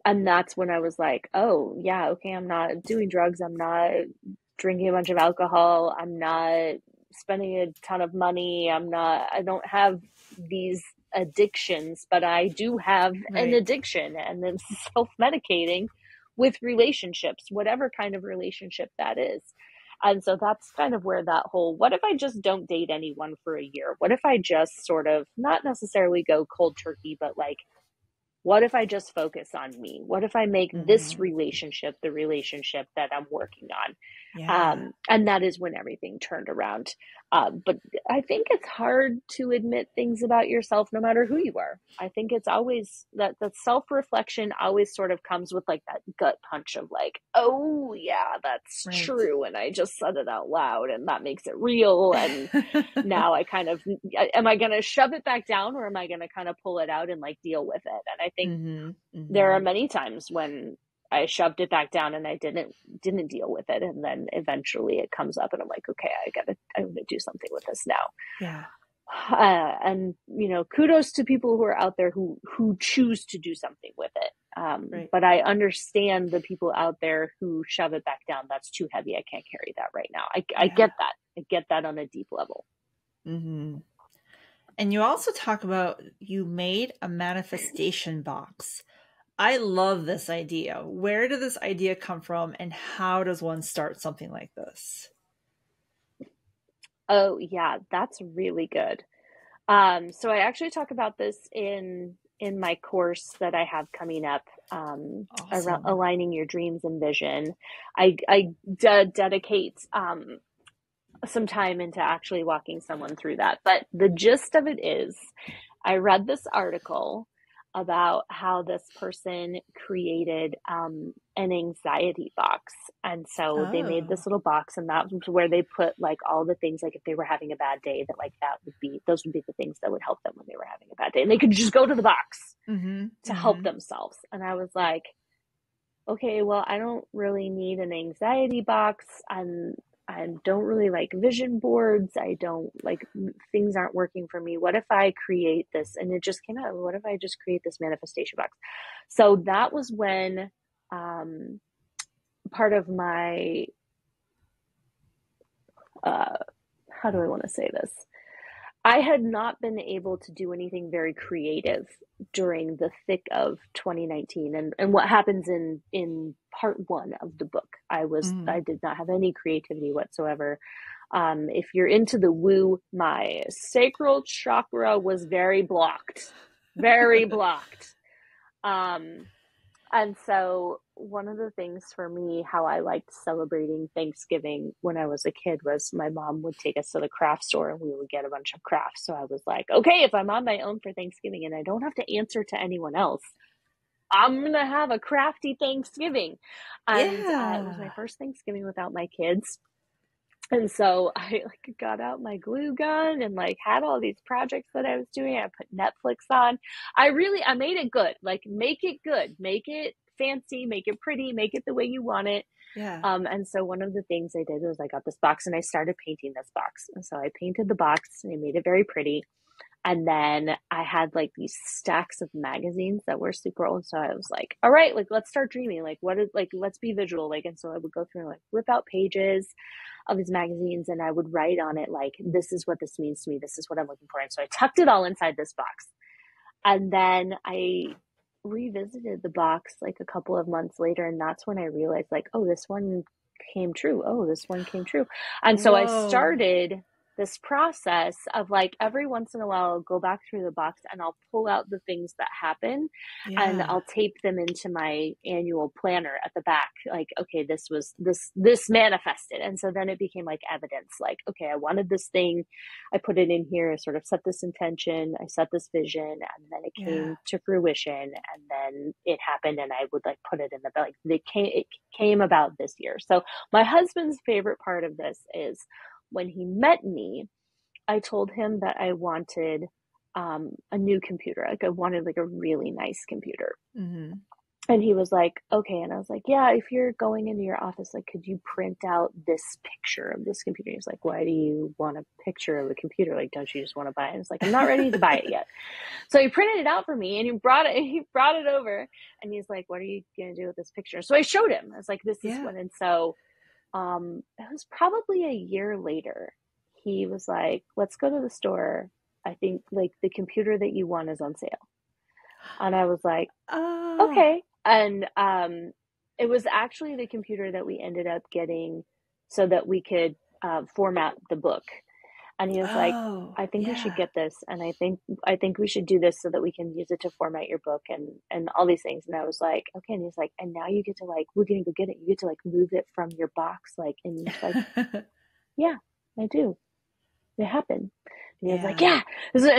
that's when I was like, oh yeah, okay, I'm not doing drugs. I'm not drinking a bunch of alcohol. I'm not spending a ton of money. I don't have these addictions, but I do have an addiction, and then self-medicating with relationships, whatever kind of relationship that is. And so that's kind of where that whole, what if I just don't date anyone for a year? What if I just sort of not necessarily go cold turkey, but like, what if I just focus on me? What if I make this relationship the relationship that I'm working on? Yeah. And that is when everything turned around. But I think it's hard to admit things about yourself, no matter who you are. I think it's always that self-reflection always sort of comes with like that gut punch of like, oh yeah, that's true. And I just said it out loud and that makes it real. And now I kind of, am I going to shove it back down, or am I going to kind of pull it out and like deal with it? And I think there are many times when I shoved it back down and I didn't deal with it, and then eventually it comes up and I'm like, okay, I'm gonna do something with this now. Yeah. And kudos to people who are out there who choose to do something with it. But I understand the people out there who shove it back down. That's too heavy. I can't carry that right now. I get that. I get that on a deep level. And you also talk about, you made a manifestation box. I love this idea. Where did this idea come from, and how does one start something like this? Oh yeah, that's really good. So I actually talk about this in my course that I have coming up, around aligning your dreams and vision. I dedicate some time into actually walking someone through that. But the gist of it is, I read this article about how this person created an anxiety box. And so they made this little box, and that was where they put like all the things, like if they were having a bad day, that like those would be the things that would help them when they were having a bad day. And they could just go to the box to help themselves. And I was like, okay, well, I don't really need an anxiety box. I don't really like vision boards. I don't like, things aren't working for me. What if I create this? And it just came out. What if I just create this manifestation box? So that was when part of my, how do I want to say this? I had not been able to do anything very creative during the thick of 2019 and what happens in part one of the book. I did not have any creativity whatsoever. If you're into the woo, my sacral chakra was very blocked, very blocked. And so one of the things for me, how I liked celebrating Thanksgiving when I was a kid, was my mom would take us to the craft store and we would get a bunch of crafts. So I was like, okay, if I'm on my own for Thanksgiving and I don't have to answer to anyone else, I'm going to have a crafty Thanksgiving. And it was my Yeah. first Thanksgiving without my kids. And so I like got out my glue gun and like had all these projects that I was doing. I put Netflix on. I made it good. Like, make it good, make it fancy, make it pretty, make it the way you want it. Yeah. And so one of the things I did was I got this box and I started painting this box. And so I painted the box and I made it very pretty. And then I had like these stacks of magazines that were super old. So I was like, all right, like, let's start dreaming. Like, let's be visual. Like, and so I would go through and like rip out pages of these magazines and I would write on it, like, this is what this means to me. This is what I'm looking for. And so I tucked it all inside this box. And then I revisited the box like a couple of months later. And that's when I realized, like, oh, this one came true. Oh, this one came true. And so I Whoa. started this process of like every once in a while I'll go back through the box and I'll pull out the things that happen and Yeah. I'll tape them into my annual planner at the back. Like, okay, this manifested. And so then it became like evidence, like, okay, I wanted this thing. I put it in here, I sort of set this intention, I set this vision, and then it came to fruition, and then it happened, and I would like put it in the, like, it came about this year. So my husband's favorite part of this is when he met me, I told him that I wanted a new computer. Like, I wanted like a really nice computer. Mm-hmm. And he was like, okay. And I was like, yeah, if you're going into your office, like, could you print out this picture of this computer? He's like, why do you want a picture of a computer? Like, don't you just want to buy it? And it's like, I'm not ready to buy it yet. So he printed it out for me and he brought it over and he's like, what are you going to do with this picture? So I showed him. I was like, this is one. And so it was probably a year later. He was like, let's go to the store. I think like the computer that you want is on sale. And I was like, okay. And it was actually the computer that we ended up getting so that we could format the book. And he was like, I think we should get this. And I think we should do this so that we can use it to format your book and all these things. And I was like, okay. And he's like, and now you get to like, we're going to go get it. You get to like move it from your box. Like, and he's like, yeah, I do. It happened. And he was like, yeah.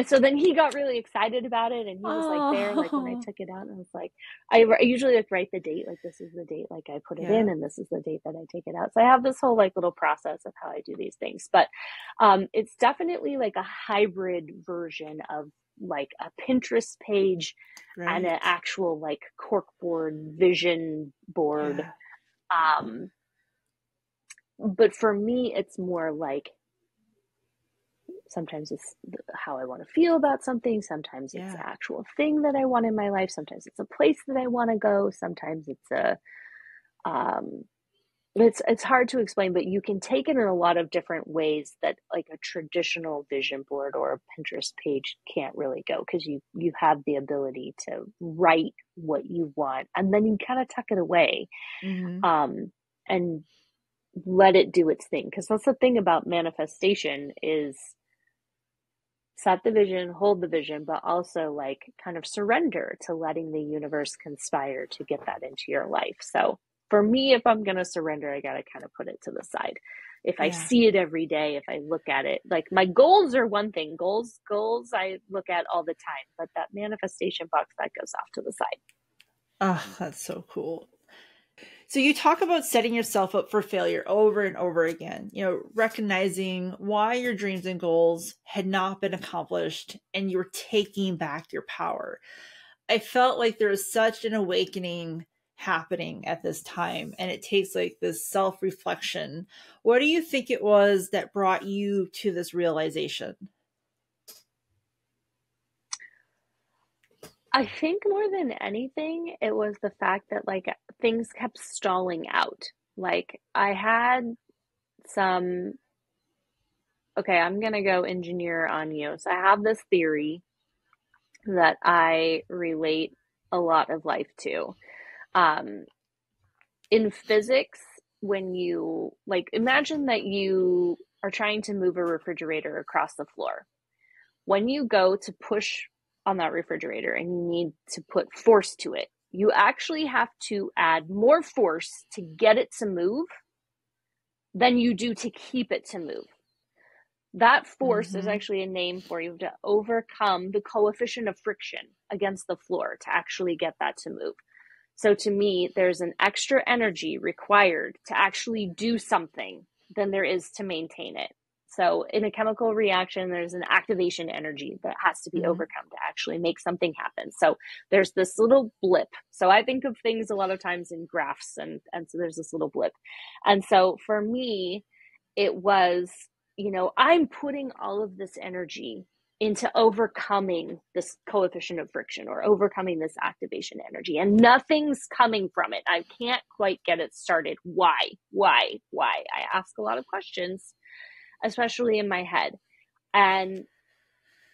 So then he got really excited about it. And he was like there, like when I took it out, and I was like, I usually like write the date, like this is the date, like I put it in and this is the date that I take it out. So I have this whole like little process of how I do these things, but it's definitely like a hybrid version of like a Pinterest page and an actual like corkboard vision board. But for me, it's more like, sometimes it's how I want to feel about something. Sometimes it's an actual thing that I want in my life. Sometimes it's a place that I want to go. Sometimes it's it's hard to explain, but you can take it in a lot of different ways that like a traditional vision board or a Pinterest page can't really go, because you have the ability to write what you want and then you kind of tuck it away and let it do its thing. Because that's the thing about manifestation is set the vision, hold the vision, but also like kind of surrender to letting the universe conspire to get that into your life. So for me, if I'm going to surrender, I got to kind of put it to the side. If I see it every day, if I look at it, like my goals are one thing, goals I look at all the time, but that manifestation box, that goes off to the side. Oh, that's so cool. So you talk about setting yourself up for failure over and over again, you know, recognizing why your dreams and goals had not been accomplished and you were taking back your power. I felt like there was such an awakening happening at this time, and it takes like this self-reflection. What do you think it was that brought you to this realization? I think more than anything, it was the fact that like things kept stalling out. Like I had some, okay, I'm going to go engineer on you. So I have this theory that I relate a lot of life to. In physics, when you like, imagine that you are trying to move a refrigerator across the floor. When you go to push on that refrigerator and you need to put force to it, You actually have to add more force to get it to move than you do to keep it to move. That force is actually a name for you to overcome the coefficient of friction against the floor to actually get that to move. So to me, there's an extra energy required to actually do something than there is to maintain it. So in a chemical reaction, there's an activation energy that has to be overcome to actually make something happen. So there's this little blip. So I think of things a lot of times in graphs, and so there's this little blip. And so for me, it was, I'm putting all of this energy into overcoming this coefficient of friction or overcoming this activation energy, and nothing's coming from it. I can't quite get it started. Why? I ask a lot of questions, especially in my head. And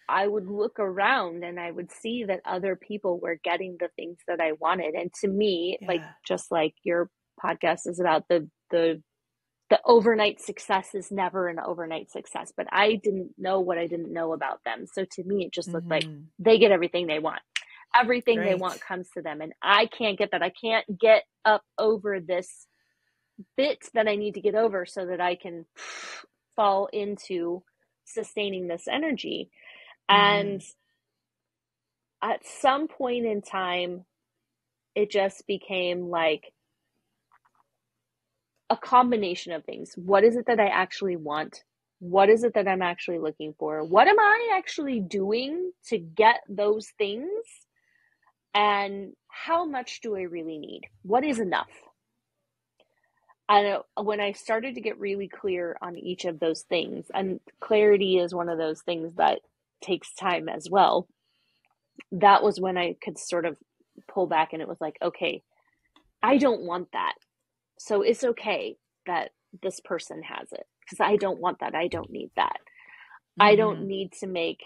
I would look around and I would see that other people were getting the things that I wanted. And to me, like, just like your podcast is about the overnight success is never an overnight success, but I didn't know what I didn't know about them. So to me, it just looked like they get everything they want. Everything they want comes to them. And I can't get that. I can't get up over this bit that I need to get over so that I can fall into sustaining this energy. And at some point in time, it just became like a combination of things. What is it that I actually want? What is it that I'm actually looking for? What am I actually doing to get those things? And how much do I really need? What is enough? And when I started to get really clear on each of those things, and clarity is one of those things that takes time as well, that was when I could sort of pull back, and it was like, okay, I don't want that. So it's okay that this person has it, because I don't want that. I don't need that. I don't need to make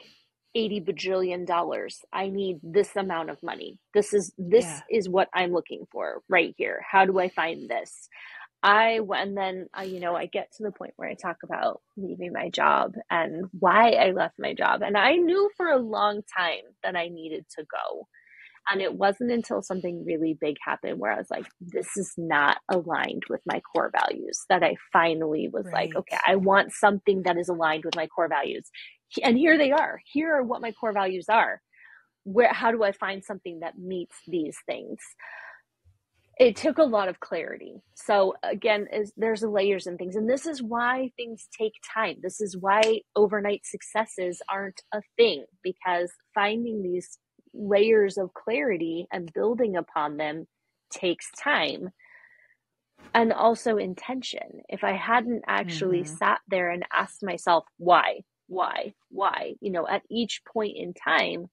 $80 bajillion. I need this amount of money. This is what I'm looking for right here. How do I find this? I get to the point where I talk about leaving my job and why I left my job. And I knew for a long time that I needed to go. And it wasn't until something really big happened where I was like, this is not aligned with my core values, that I finally was like, okay, I want something that is aligned with my core values. And here they are. Here are what my core values are. How do I find something that meets these things? It took a lot of clarity. So again, there's layers and things. And this is why things take time. This is why overnight successes aren't a thing, because finding these layers of clarity and building upon them takes time, and also intention. If I hadn't actually sat there and asked myself why, at each point in time,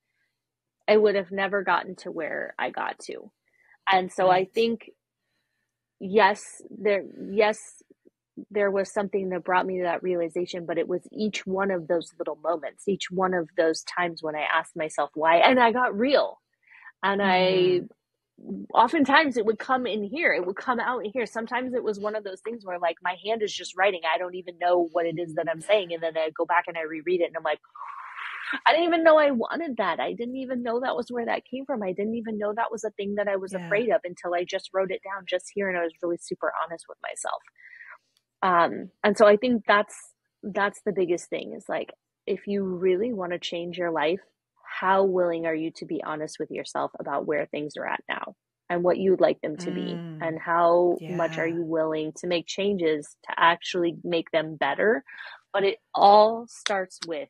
I would have never gotten to where I got to. And so I think, yes, there was something that brought me to that realization, but it was each one of those little moments, each one of those times when I asked myself why, and I got real. And oftentimes it would come in here, it would come out in here. Sometimes it was one of those things where like my hand is just writing. I don't even know what it is that I'm saying. And then I go back and I reread it and I'm like, I didn't even know I wanted that. I didn't even know that was where that came from. I didn't even know that was a thing that I was afraid of until I just wrote it down just here. And I was really super honest with myself. And so I think that's the biggest thing, is like, if you really want to change your life, how willing are you to be honest with yourself about where things are at now and what you'd like them to be, and how much are you willing to make changes to actually make them better? But it all starts with,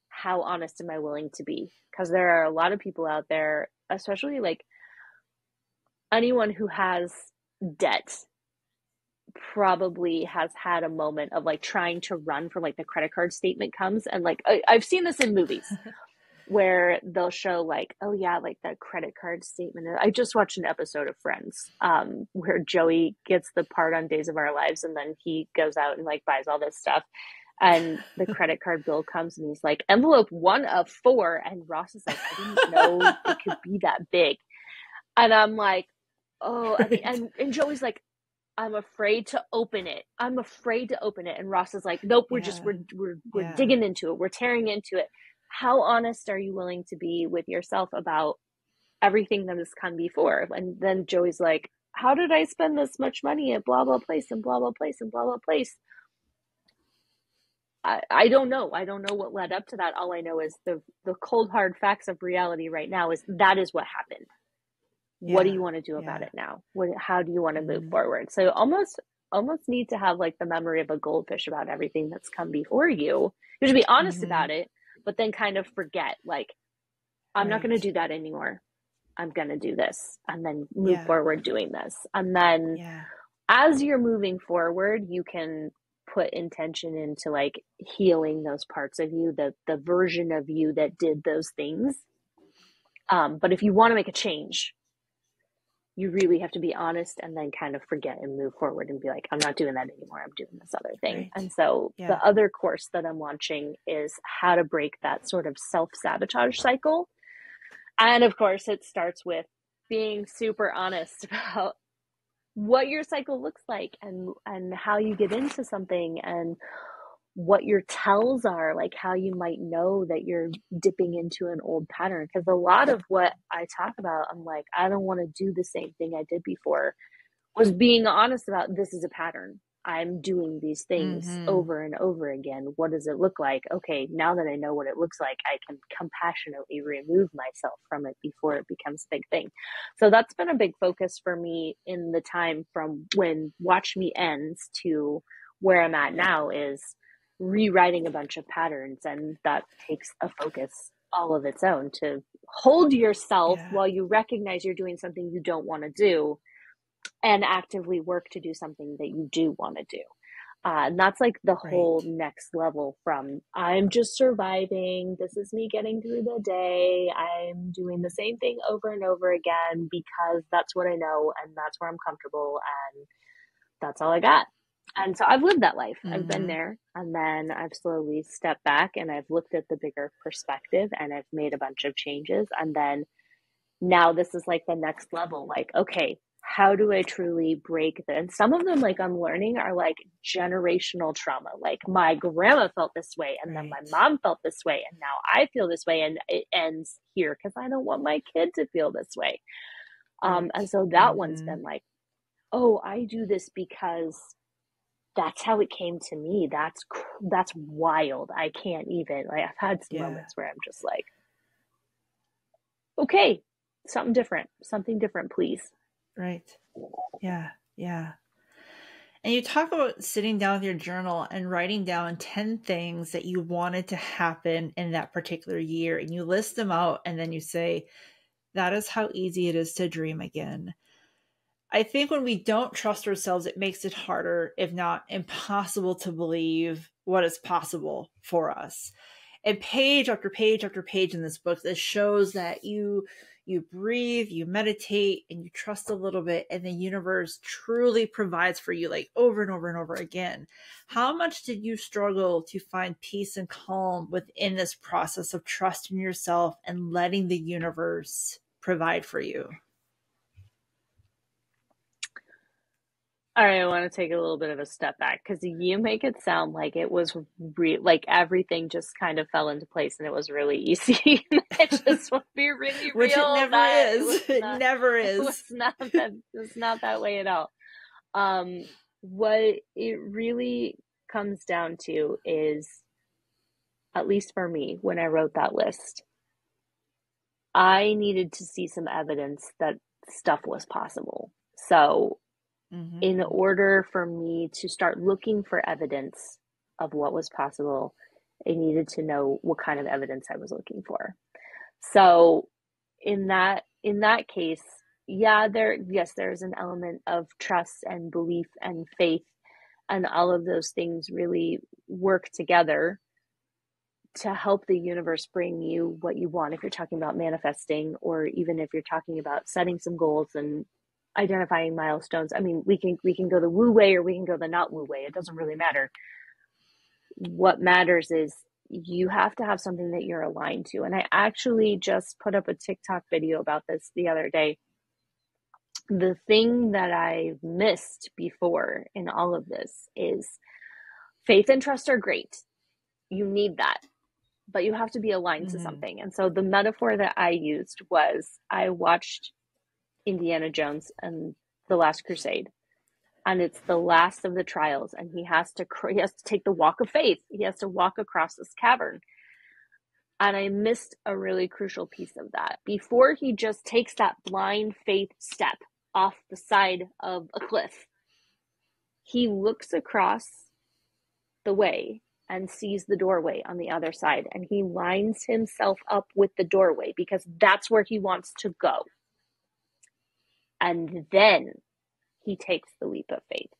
how honest am I willing to be? Because there are a lot of people out there, especially like anyone who has debt, probably has had a moment of like trying to run from like the credit card statement comes. And like, I've seen this in movies where they'll show like, oh yeah, like that credit card statement. I just watched an episode of Friends where Joey gets the part on Days of Our Lives, and then he goes out and like buys all this stuff. And the credit card bill comes and he's like, envelope 1 of 4. And Ross is like, I didn't know it could be that big. And I'm like, oh, and Joey's like, I'm afraid to open it. I'm afraid to open it. And Ross is like, nope, we're digging into it. We're tearing into it. How honest are you willing to be with yourself about everything that has come before. And then Joey's like, how did I spend this much money at blah, blah place and blah, blah place and blah, blah place? I don't know. I don't know what led up to that. All I know is the cold hard facts of reality right now is that is what happened. What do you want to do about it now? How do you want to move forward? So almost need to have like the memory of a goldfish about everything that's come before you. You should be honest about it, but then kind of forget, like, I'm not going to do that anymore. I'm going to do this, and then move forward doing this. And then as you're moving forward, you can put intention into like healing those parts of you, the version of you that did those things. But if you want to make a change, you really have to be honest and then kind of forget and move forward and be like, I'm not doing that anymore. I'm doing this other thing. Right. And so the other course that I'm launching is how to break that sort of self-sabotage cycle. And of course, it starts with being super honest about what your cycle looks like and how you get into something and what your tells are, like how you might know that you're dipping into an old pattern. Because a lot of what I talk about, I'm like, I don't want to do the same thing I did before, was being honest about this is a pattern. I'm doing these things over and over again. What does it look like? Okay, now that I know what it looks like, I can compassionately remove myself from it before it becomes a big thing. So that's been a big focus for me in the time from when Watch Me ends to where I'm at now, is rewriting a bunch of patterns. And that takes a focus all of its own to hold yourself while you recognize you're doing something you don't want to do, and actively work to do something that you do want to do. And that's like the whole next level from I'm just surviving. This is me getting through the day. I'm doing the same thing over and over again because that's what I know and that's where I'm comfortable and that's all I got. And so I've lived that life. I've been there, and then I've slowly stepped back and I've looked at the bigger perspective and I've made a bunch of changes. And then now this is like the next level. Like, okay, how do I truly break this? And some of them, like I'm learning, are like generational trauma. Like my grandma felt this way, and then my mom felt this way, and now I feel this way, and it ends here because I don't want my kid to feel this way. And so that one's been like, oh, I do this because that's how it came to me. That's wild. I can't even, like, I've had some moments where I'm just like, okay, something different, please. Right. Yeah. Yeah. And you talk about sitting down with your journal and writing down 10 things that you wanted to happen in that particular year. And you list them out and then you say, that is how easy it is to dream again. I think when we don't trust ourselves, it makes it harder, if not impossible, to believe what is possible for us. And page after page after page in this book, that shows that you breathe, you meditate, and you trust a little bit, and the universe truly provides for you, like over and over and over again. How much did you struggle to find peace and calm within this process of trusting yourself and letting the universe provide for you? All right, I want to take a little bit of a step back because you make it sound like it was like everything just kind of fell into place and it was really easy. I just want to be really Which real. Which it never is. It never is. It's not that way at all. What it really comes down to is, at least for me, when I wrote that list, I needed to see some evidence that stuff was possible. So in order for me to start looking for evidence of what was possible, I needed to know what kind of evidence I was looking for. So in that case, there's an element of trust and belief and faith, and all of those things really work together to help the universe bring you what you want. If you're talking about manifesting, or even if you're talking about setting some goals and identifying milestones. I mean, we can go the woo way or we can go the not woo way. It doesn't really matter. What matters is you have to have something that you're aligned to. And I actually just put up a TikTok video about this the other day. The thing that I missed before in all of this is faith and trust are great. You need that. but you have to be aligned to something. And so the metaphor that I used was, I watched Indiana Jones and The Last Crusade, and it's the last of the trials, and he has to take the walk of faith. He has to walk across this cavern. And I missed a really crucial piece of that. Before he just takes that blind faith step off the side of a cliff, he looks across the way and sees the doorway on the other side, and he lines himself up with the doorway because that's where he wants to go. And then he takes the leap of faith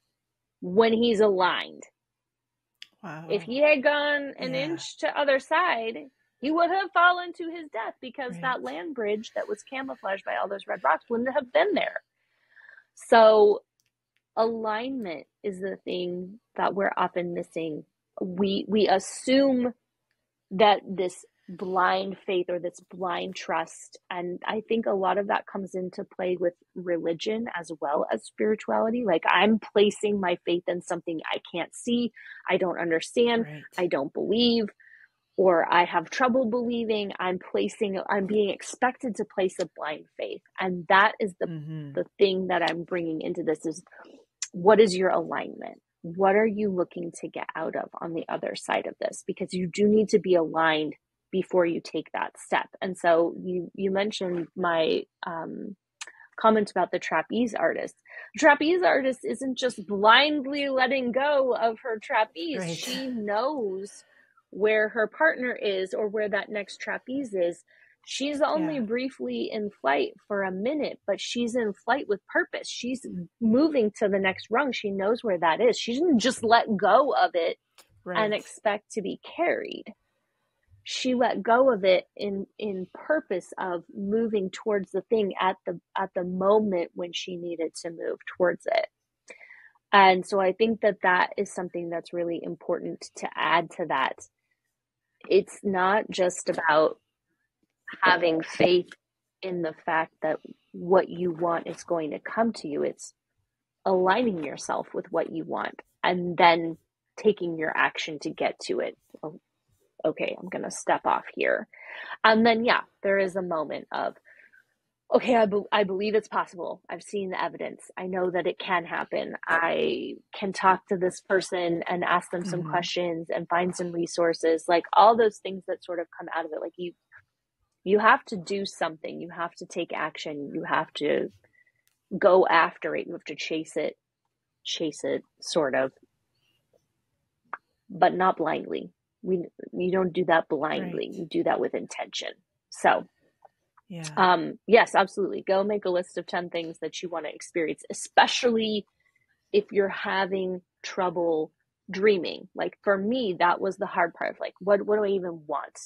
when he's aligned. Wow. If he had gone an inch to other side, he would have fallen to his death, because that land bridge that was camouflaged by all those red rocks wouldn't have been there. So alignment is the thing that we're often missing. We assume that this blind faith or this blind trust, and I think a lot of that comes into play with religion as well as spirituality. Like, I'm placing my faith in something I can't see, I don't understand, I don't believe, or I have trouble believing. I'm being expected to place a blind faith. And that is the thing that I'm bringing into this is, what is your alignment? What are you looking to get out of on the other side of this? Because you do need to be aligned before you take that step. And so you mentioned my comment about the trapeze artist. The trapeze artist isn't just blindly letting go of her trapeze. She knows where her partner is or where that next trapeze is. She's only briefly in flight for a minute, but she's in flight with purpose. She's moving to the next rung. She knows where that is. She didn't just let go of it and expect to be carried. She let go of it in purpose of moving towards the thing at the moment when she needed to move towards it. And so I think that is something that's really important to add to that. It's not just about having faith in the fact that what you want is going to come to you. It's aligning yourself with what you want and then taking your action to get to it. Okay, I'm going to step off here. And then, there is a moment of, okay, I believe it's possible. I've seen the evidence. I know that it can happen. I can talk to this person and ask them some questions and find some resources, like all those things that sort of come out of it. Like you have to do something. You have to take action. You have to go after it. You have to chase it sort of, but not blindly. You don't do that blindly. You do that with intention. So, yes, absolutely. Go make a list of 10 things that you want to experience, especially if you're having trouble dreaming. Like for me, that was the hard part of like, what do I even want?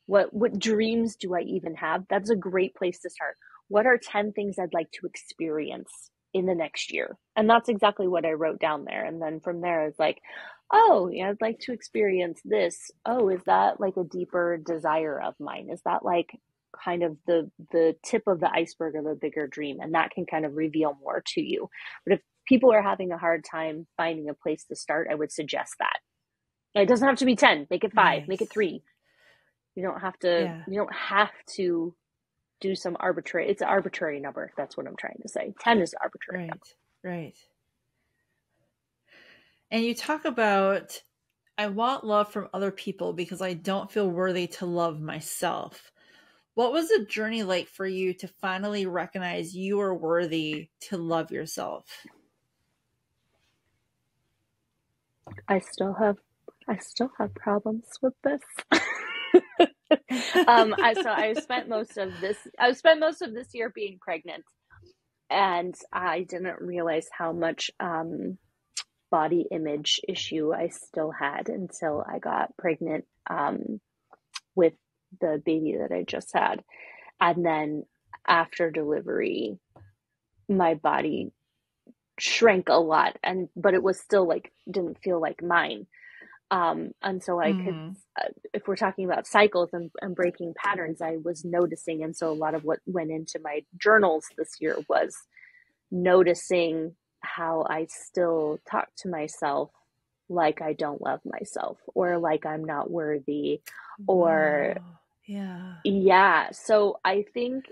What dreams do I even have? That's a great place to start. What are 10 things I'd like to experience in the next year? And that's exactly what I wrote down there. And then from there, it's like, oh, yeah, I'd like to experience this. Oh, is that like a deeper desire of mine? Is that like kind of the tip of the iceberg of a bigger dream? And that can kind of reveal more to you. But if people are having a hard time finding a place to start, I would suggest that. It doesn't have to be 10. Make it 5. Make it 3. You don't have to. You don't have to do some arbitrary. It's an arbitrary number. That's what I'm trying to say. 10 is arbitrary. Right. And you talk about, I want love from other people because I don't feel worthy to love myself. What was the journey like for you to finally recognize you are worthy to love yourself? I still have problems with this. I spent most of this year being pregnant, and I didn't realize how much body image issue I still had until I got pregnant with the baby that I just had. And then after delivery, my body shrank a lot, but it was still like, didn't feel like mine. And so I could, if we're talking about cycles and breaking patterns, I was noticing. And so a lot of what went into my journals this year was noticing how I still talk to myself like I don't love myself or like I'm not worthy or Wow. yeah. So I think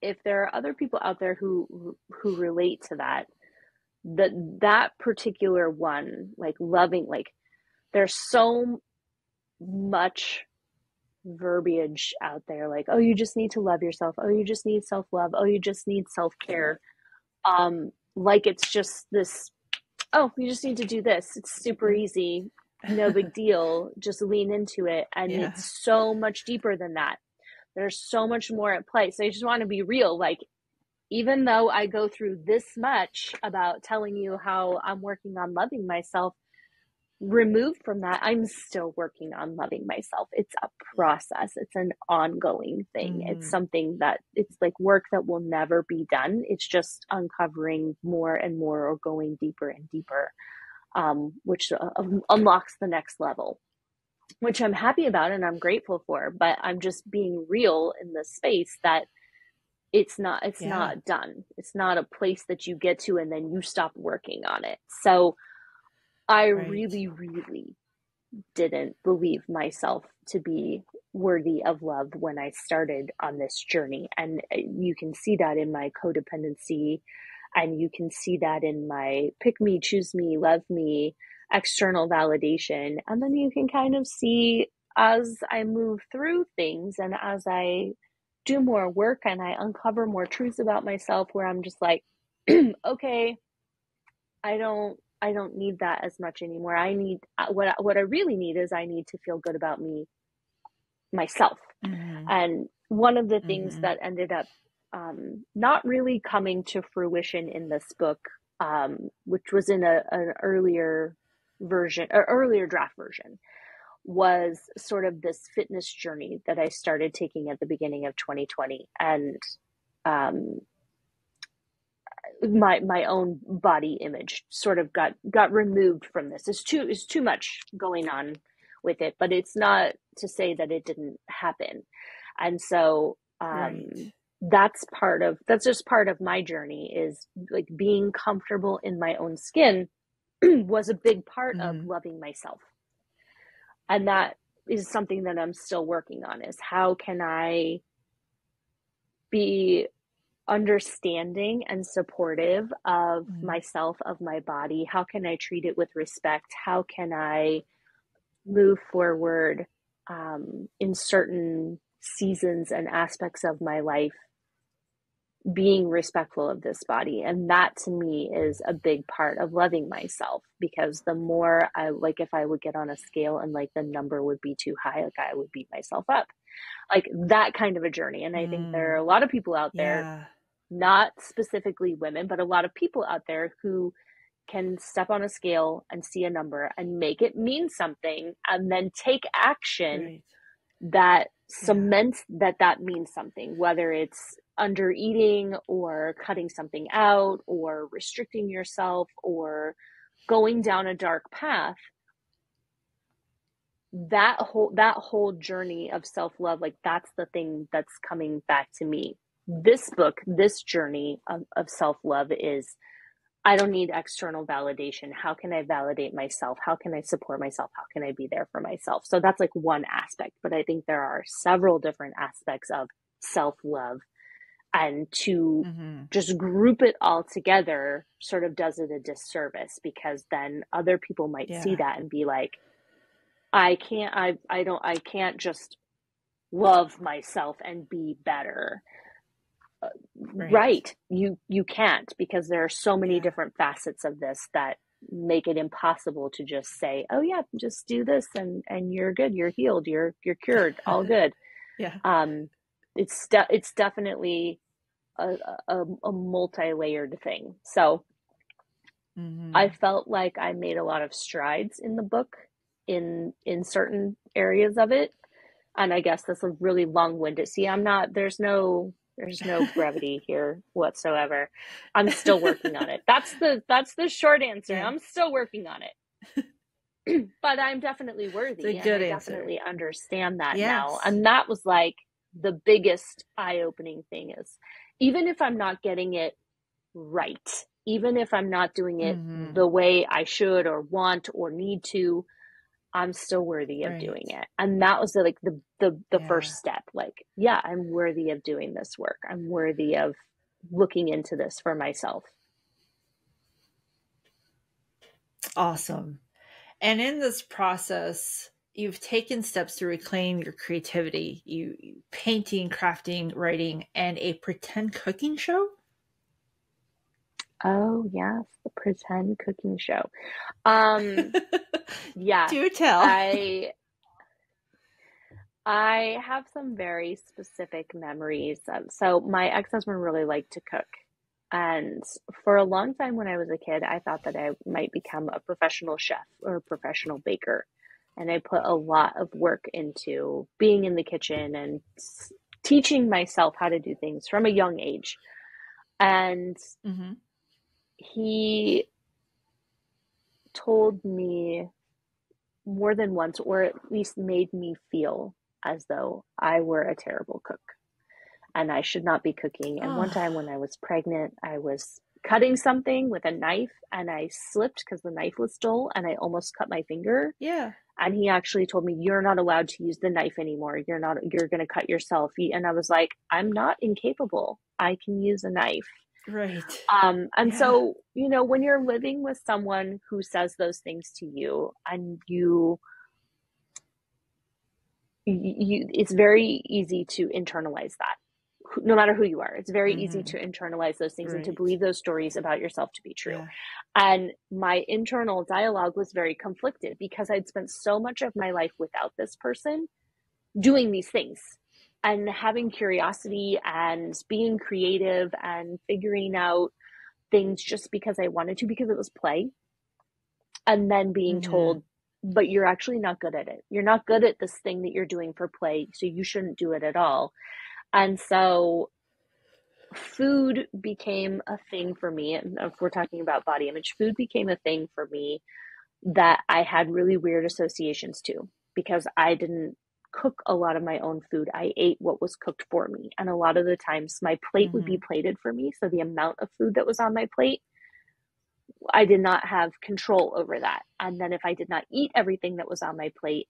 if there are other people out there who relate to that, that particular one, like loving, like there's so much verbiage out there, like, oh, you just need to love yourself. Oh, you just need self-love. Oh, you just need self-care. Like it's just this, oh, you just need to do this. It's super easy. No big deal. Just lean into it. And Yeah. it's so much deeper than that. There's so much more at play. So I just want to be real. Like, even though I go through this much about telling you how I'm working on loving myself, removed from that, I'm still working on loving myself. It's a process. It's an ongoing thing. It's something that it's like work that will never be done. It's just uncovering more and more or going deeper and deeper, which unlocks the next level, which I'm happy about and I'm grateful for. But I'm just being real in this space that it's not done. It's not a place that you get to and then you stop working on it. So I really, really didn't believe myself to be worthy of love when I started on this journey. And you can see that in my codependency, and you can see that in my pick me, choose me, love me, external validation. And then you can kind of see as I move through things and as I do more work and I uncover more truths about myself, where I'm just like, okay, I don't need that as much anymore. I need what I really need is I need to feel good about myself. And one of the things that ended up not really coming to fruition in this book, which was in an earlier version or earlier draft version, was sort of this fitness journey that I started taking at the beginning of 2020. And my own body image sort of got removed from this. It's too much going on with it, but it's not to say that it didn't happen. And so that's just part of my journey, is like being comfortable in my own skin was a big part of loving myself. And that is something that I'm still working on, is how can I be understanding and supportive of myself, of my body? How can I treat it with respect? How can I move forward in certain seasons and aspects of my life, being respectful of this body? And that to me is a big part of loving myself, because the more if I would get on a scale and like the number would be too high, like I would beat myself up, like that kind of a journey. And I think there are a lot of people out there, not specifically women, but a lot of people out there who can step on a scale and see a number and make it mean something, and then take action that cements that means something, whether it's under eating or cutting something out or restricting yourself or going down a dark path. That whole journey of self-love, like that's the thing that's coming back to me. This book, this journey of self-love is, I don't need external validation. How can I validate myself? How can I support myself? How can I be there for myself? So that's like one aspect, but I think there are several different aspects of self-love, and to just group it all together sort of does it a disservice, because then other people might see that and be like, I can't just love myself and be better. Right. You can't, because there are so many different facets of this that make it impossible to just say, oh yeah, just do this and you're good, you're healed, you're cured, all good. It's definitely a multi-layered thing. So I felt like I made a lot of strides in the book in certain areas of it. And I guess that's a really long-winded. See, there's no brevity here whatsoever. I'm still working on it. That's the short answer. I'm still working on it. But I'm definitely worthy. And I definitely understand that now. And that was like the biggest eye-opening thing, is even if I'm not getting it right, even if I'm not doing it Mm-hmm. the way I should or want or need to, I'm still worthy of doing Right. it. And that was like the Yeah. first step. Like, yeah, I'm worthy of doing this work. I'm worthy of looking into this for myself. Awesome. And in this process, you've taken steps to reclaim your creativity, you painting, crafting, writing, and a pretend cooking show. Oh yes, the pretend cooking show. Yes, Do tell. I have some very specific memories. So my ex-husband really liked to cook. And for a long time when I was a kid, I thought that I might become a professional chef or a professional baker. And I put a lot of work into being in the kitchen and teaching myself how to do things from a young age. And Mm-hmm. he told me more than once, or at least made me feel as though I were a terrible cook and I should not be cooking. And one Oh, time when I was pregnant, I was cutting something with a knife and I slipped because the knife was dull and I almost cut my finger. yeah. And he actually told me, "You're not allowed to use the knife anymore. You're going to cut yourself." And I was like, "I'm not incapable. I can use a knife." Right. And Yeah. so, when you're living with someone who says those things to you and it's very easy to internalize that. No matter who you are, it's very easy to internalize those things and to Right. believe those stories about yourself to be true. Yeah. And my internal dialogue was very conflicted because I'd spent so much of my life without this person doing these things and having curiosity and being creative and figuring out things just because I wanted to, because it was play. And then being told, but you're actually not good at it. You're not good at this thing that you're doing for play, so you shouldn't do it at all. And so food became a thing for me. And if we're talking about body image, food became a thing for me that I had really weird associations to because I didn't cook a lot of my own food. I ate what was cooked for me. And a lot of the times my plate would be plated for me. So the amount of food that was on my plate, I did not have control over that. And then if I did not eat everything that was on my plate,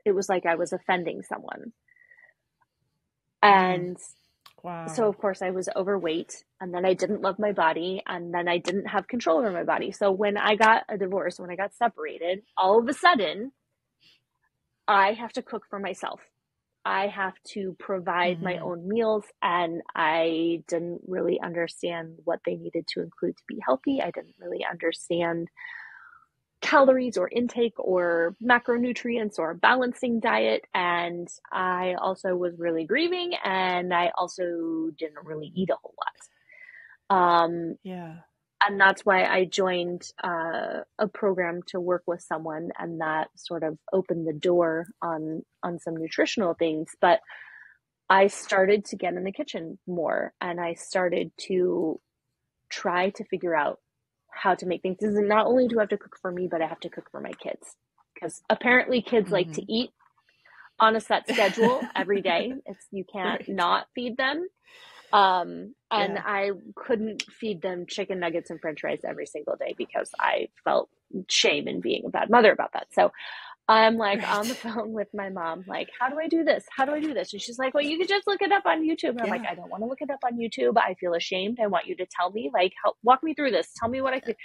it was like I was offending someone. And Wow. so of course I was overweight, and then I didn't love my body, and then I didn't have control over my body. So when I got a divorce, when I got separated, all of a sudden I have to cook for myself. I have to provide my own meals, and I didn't really understand what they needed to include to be healthy. I didn't really understand calories or intake or macronutrients or balancing diet. And I also was really grieving, and I also didn't really eat a whole lot. Yeah. And that's why I joined a program to work with someone, and that sort of opened the door on some nutritional things. But I started to get in the kitchen more, and I started to try to figure out how to make things. And not only do I have to cook for me, but I have to cook for my kids, because apparently kids like to eat on a set schedule every day. You can't not feed them. And I couldn't feed them chicken nuggets and french fries every single day because I felt shame in being a bad mother about that. So I'm like on the phone with my mom, like, how do I do this? How do I do this? And she's like, well, you could just look it up on YouTube. And I'm like, I don't want to look it up on YouTube. I feel ashamed. I want you to tell me, like, walk me through this. Tell me what I could.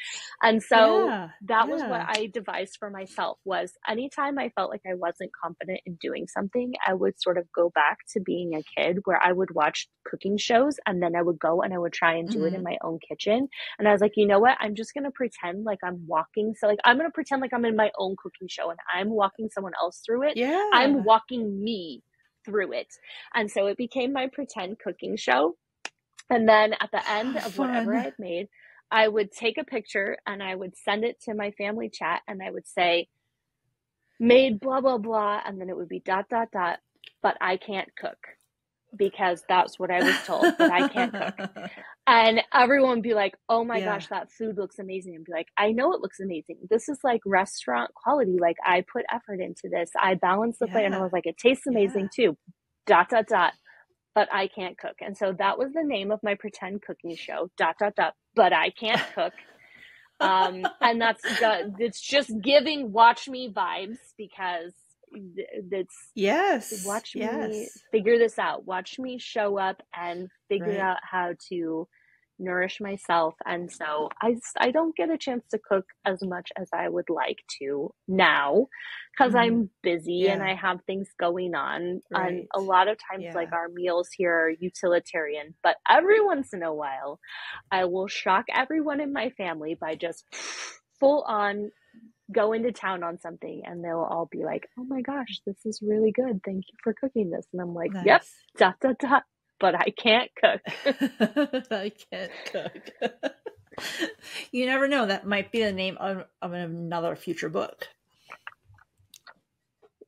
And so that was what I devised for myself, was anytime I felt like I wasn't confident in doing something, I would sort of go back to being a kid where I would watch cooking shows, and then I would go and I would try and do it in my own kitchen. And I was like, you know what? I'm just going to pretend like I'm walking. So like, I'm going to pretend like I'm in my own cooking show and I'm walking someone else through it. I'm walking me through it. And so it became my pretend cooking show. And then at the end of whatever I had made, I would take a picture and I would send it to my family chat, and I would say, made blah, blah, blah. And then it would be ... but I can't cook, because that's what I was told, that I can't cook. And everyone would be like, oh my gosh, that food looks amazing. And be like, I know it looks amazing. This is like restaurant quality. Like, I put effort into this. I balanced the plate. And I was like, it tastes amazing too. ... but I can't cook. And so that was the name of my pretend cooking show, ... but I can't cook. And it's just giving watch me vibes, because it's watch me figure this out. Watch me show up and figure out how to nourish myself. And so I don't get a chance to cook as much as I would like to now, because I'm busy and I have things going on. And a lot of times, like, our meals here are utilitarian, but every once in a while I will shock everyone in my family by just full on go into town on something, and they'll all be like, oh my gosh, this is really good, thank you for cooking this. And I'm like, yep, ... but I can't cook. I can't cook. You never know, that might be the name of another future book.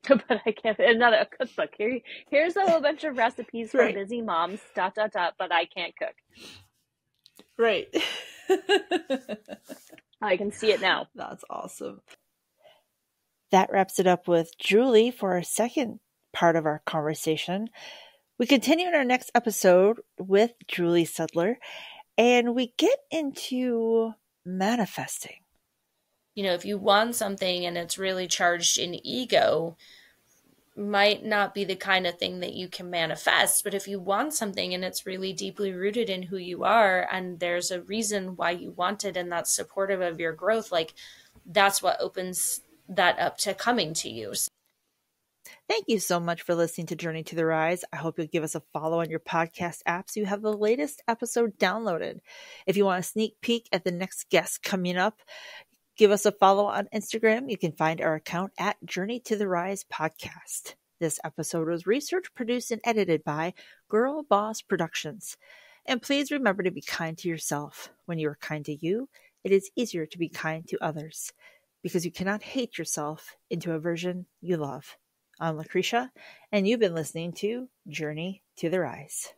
But I can't. Another cookbook. Here's a whole bunch of recipes for busy moms. ... but I can't cook. Right. I can see it now. That's awesome. That wraps it up with Julie for our second part of our conversation. We continue in our next episode with Julie Sedler, and we get into manifesting. You know, if you want something and it's really charged in ego, might not be the kind of thing that you can manifest. But if you want something and it's really deeply rooted in who you are, and there's a reason why you want it, and that's supportive of your growth, like, that's what opens that up to coming to you. Thank you so much for listening to Journey to the Rise. I hope you'll give us a follow on your podcast app so you have the latest episode downloaded. If you want a sneak peek at the next guest coming up, give us a follow on Instagram. You can find our account at Journey to the Rise Podcast. This episode was researched, produced, and edited by Girl Boss Productions. And please remember to be kind to yourself. When you are kind to you, it is easier to be kind to others, because you cannot hate yourself into a version you love. I'm Lucretia, and you've been listening to Journey to the Rise.